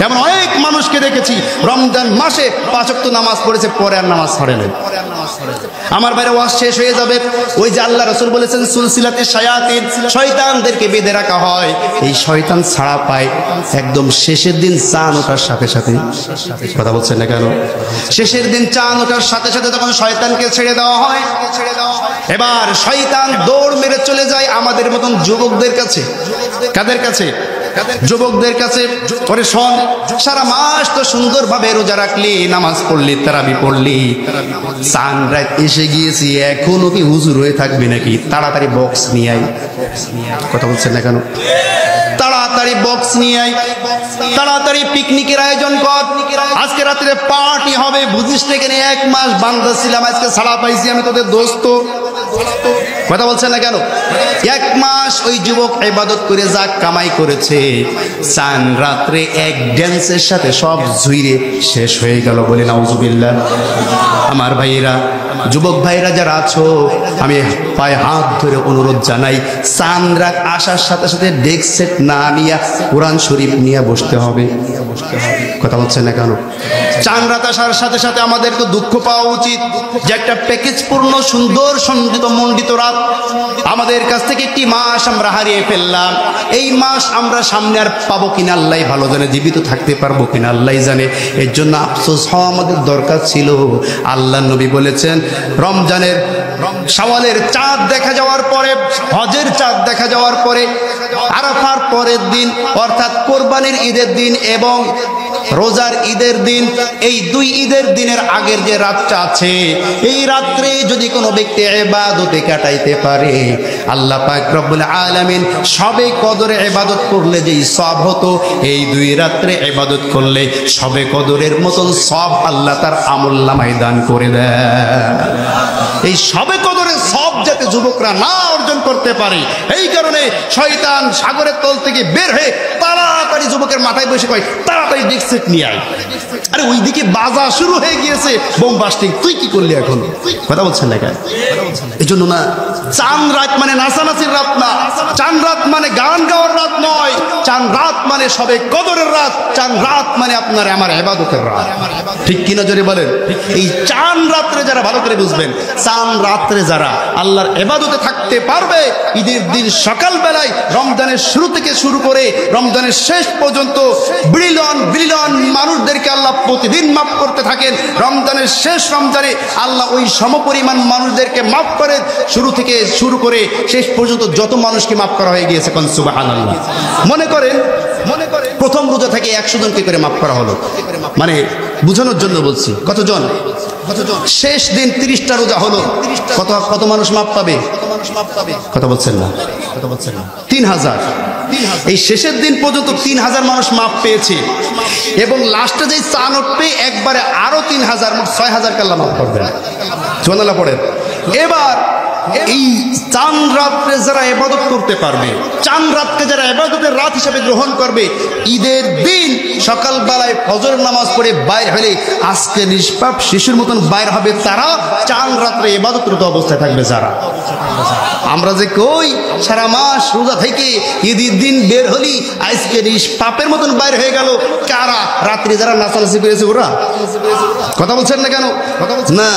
এমন অনেক মানুষকে দেখেছি রমজান মাসে 5 ওয়াক্ত নামাজ পড়েছে, পরে আর নামাজ ছাড়ে নাই। আমার বাইরে ওয়াজ শেষ হয়ে যাবে, ওই যে আল্লাহ রাসূল বলেছেন সুলসিলাতে শায়াতিন, শয়তানদেরকে বেঁধে রাখা হয়। এই শয়তান ছাড়া পায় একদম শেষের দিন চাঁদ ওঠার সাথে সাথে। কথা বলছেন না কেন? শেষের দিন চাঁদ ওঠার সাথে সাথে তখন শয়তানকে ছেড়ে দেওয়া হয়। এবার শয়তান দৌড় মেরে চলে যায় আমাদের মতন যুবকদের কাছে। কাদের কাছে? যুবকদের কাছে। ওরে শোন, সারা মাস তো সুন্দরভাবে রোজা রাখলি, নামাজ পড়লি, তারাবি পড়লি, চাঁদ রাত এসে গিয়েছি, এখনো কি হুজুর হয়ে থাকবি নাকি? তাড়াতাড়ি বক্স নিয়ে আয়। কথা বলছেন না কেন? তাড়াতাড়ি বক্স নিয়ে আয়, তাড়াতাড়ি পিকনিকের আয়োজন কর, আজকে রাত্রে পার্টি হবে। বুঝিস থেকে 1 মাস বান্দা ছিলাম, আজকে ছাড়া পাইছি, আমি তোদের দোস্ত। কথা বলছেন না কেন? 1 মাস ওই যুবক ইবাদত করে যা কামাই করেছে, চাঁদ রাত্রে এক ড্যান্সের সাথে সব ঝুইরে শেষ হয়ে গেল। বলে নাউজুবিল্লাহ। আমার ভাইয়েরা, যুবক ভাইরা যারা আছো, আমি পায়ে হাত ধরে অনুরোধ জানাই, চাঁদ রাত আসার সাথে সাথে ডেস্ক সেট না নিয়ে কোরআন শরীফ নিয়ে বসতে হবে। কথা বলছেন না কেন? চাঁদ রাত আসার সাথে সাথে আমাদের তো দুঃখ পাওয়া উচিত যে একটা প্যাকেজ পূর্ণ সুন্দর সন্দিত মণ্ডিত রাত আমাদের কাছ থেকে একটি মাস আমরা হারিয়ে ফেললাম। এই মাস আমরা সামনে আর পাবো কিনা আল্লাহ ভালো জানে, জীবিত থাকতে পারবো কিনা আল্লাহ জানে। এর জন্য আফসোস হওয়া আমাদের দরকার ছিল। আল্লাহ নবী বলেছেন, রমজানের শাওয়ালের চাঁদ দেখা যাওয়ার পরে, হজের চাঁদ দেখা যাওয়ার পরে, আরাফার পরের দিন অর্থাৎ কোরবানির ঈদের দিন এবং রোজার ঈদের দিন, এই 2 ঈদের দিনের আগের যে রাতটা আছে, এই রাত্রে যদি কোনো ব্যক্তি ইবাদতে কাটাইতে পারে, আল্লাহ পাক রব্বুল আলামিন সবে কদরে ইবাদত করলে যেই সওয়াব হতো, এই 2 রাত্রে ইবাদত করলে সবে কদরের মতন সওয়াব আল্লাহ তার আমলনামায় দান করে দেয়। এই সবে কদরের সওয়াব যাতে যুবকরা না অর্জন করতে পারে, এই কারণে শয়তান সাগরের তল থেকে বের হয়ে তাড়াতাড়ি যুবকের মাথায় বসে কয়, তাড়াতাড়ি ডেস্ক সেট নিয়ে আয়। আরে ওইদিকে বাজা শুরু হয়ে গিয়েছে, বোম বাস্টিং, তুই কি করলি এখন? কথা বলছেন না কেন? এই জন্য না, চাঁদ রাত মানে নাচানাচির রাত না, চাঁদ রাত মানে গান গাওয়ার রাত নয়, চাঁদ রাত মানে সবে কদরের রাত, চাঁদ রাত মানে আপনার আমার ইবাদতের রাত। ঠিক কিনা জোরে বলেন? এই চাঁদ রাত্রে যারা ভালো করে বুঝবেন, চাঁদ রাত্রে যারা আল্লাহর ইবাদতে থাকতে পারবে, ঈদের দিন সকাল বেলায় রমজানের শুরু থেকে শুরু করে রমজানের শেষ পর্যন্ত বিলিয়ন বিলিয়ন মানুষদেরকে আল্লাহ প্রতিদিন মাফ করতে থাকেন। রমজানের শেষ রমজানে আল্লাহ ওই সমপরিমাণ মানুষদেরকে মাফ করে, শুরু থেকে শুরু করে শেষ পর্যন্ত যত মানুষকে মাফ করা হয়ে গিয়েছে। কোন সুবহানাল্লাহ। মনে করেন প্রথম রোজা থেকে 100 জনকে করে মাফ করা হলো, মানে বুঝানোর জন্য বলছি। কতজন? শেষ দিন 30টা রোজা হলো, কত মানুষ মাফ পাবে? কথা বলছেন না? 3000। এই শেষের দিন পর্যন্ত 3000 মানুষ মাফ পেয়েছে, এবং লাস্টে যেই চাঁদ উঠবে একবারে আরো 3000, মোট 6000 কে আল্লাহ মাফ করবেন। সুবহানাল্লাহ পড়েন। এবার এই চাঁদ রাত্রে যারা ইবাদত করতে পারবে, চাঁদ রাতকে যারা ইবাদতের রাত হিসেবে গ্রহণ করবে, ঈদের দিন সকালবেলায় ফজর নামাজ পড়ে বাইর হলে আজকে নিষ্পাপ শিশুর মতন বাইর হবে তারা, চাঁদ রাত্রে ইবাদতরত অবস্থায় থাকবে যারা। আমরা যে কই সারা মাস রোজা থেকে ঈদের দিন বের হলি আজকে নিষ্পাপের মতন বাইর হয়ে গেল, কারা? রাত্রে যারা নাচানাচি করেছে ওরা। কথা বলছেন না কেন? না,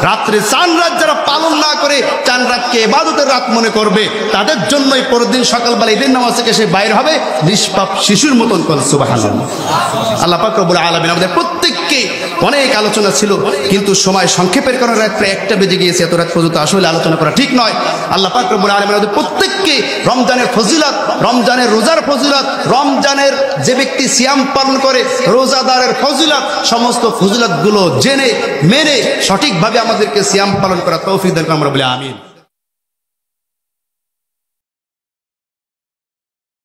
রাত্রে চাঁদ রাত যারা পালন না করে চাঁদ রাতকে ইবাদতের রাত মনে করবে তাদের জন্যই পরের দিন সকালবেলা ঈদের নামাজ থেকে সে বাইর হবে নিষ্পাপ শিশুর মতন করে। সুবহানাল্লাহ। আল্লাহ পাক রব্বুল আলামিন আমাদের প্রত্যেককে, অনেক আলোচনা ছিল কিন্তু সময় সংক্ষেপের কারণে রাত প্রায় 1টা বেজে গিয়েছে, এত রাত পর্যন্ত আসলে আলোচনা করা ঠিক নয়। আল্লাহ পাক রব্বুল আলামিন আমাদের প্রত্যেককে রমজানের ফজিলত, রমজানের রোজার ফজিলত, রমজানের যে ব্যক্তি সিয়াম পালন করে রোজাদারের ফজিলত, সমস্ত ফজিলতগুলো জেনে মেনে সঠিকভাবে আমাদেরকে সিয়াম পালন করা তৌফিক দান করুন। আমরা বলি আমিন।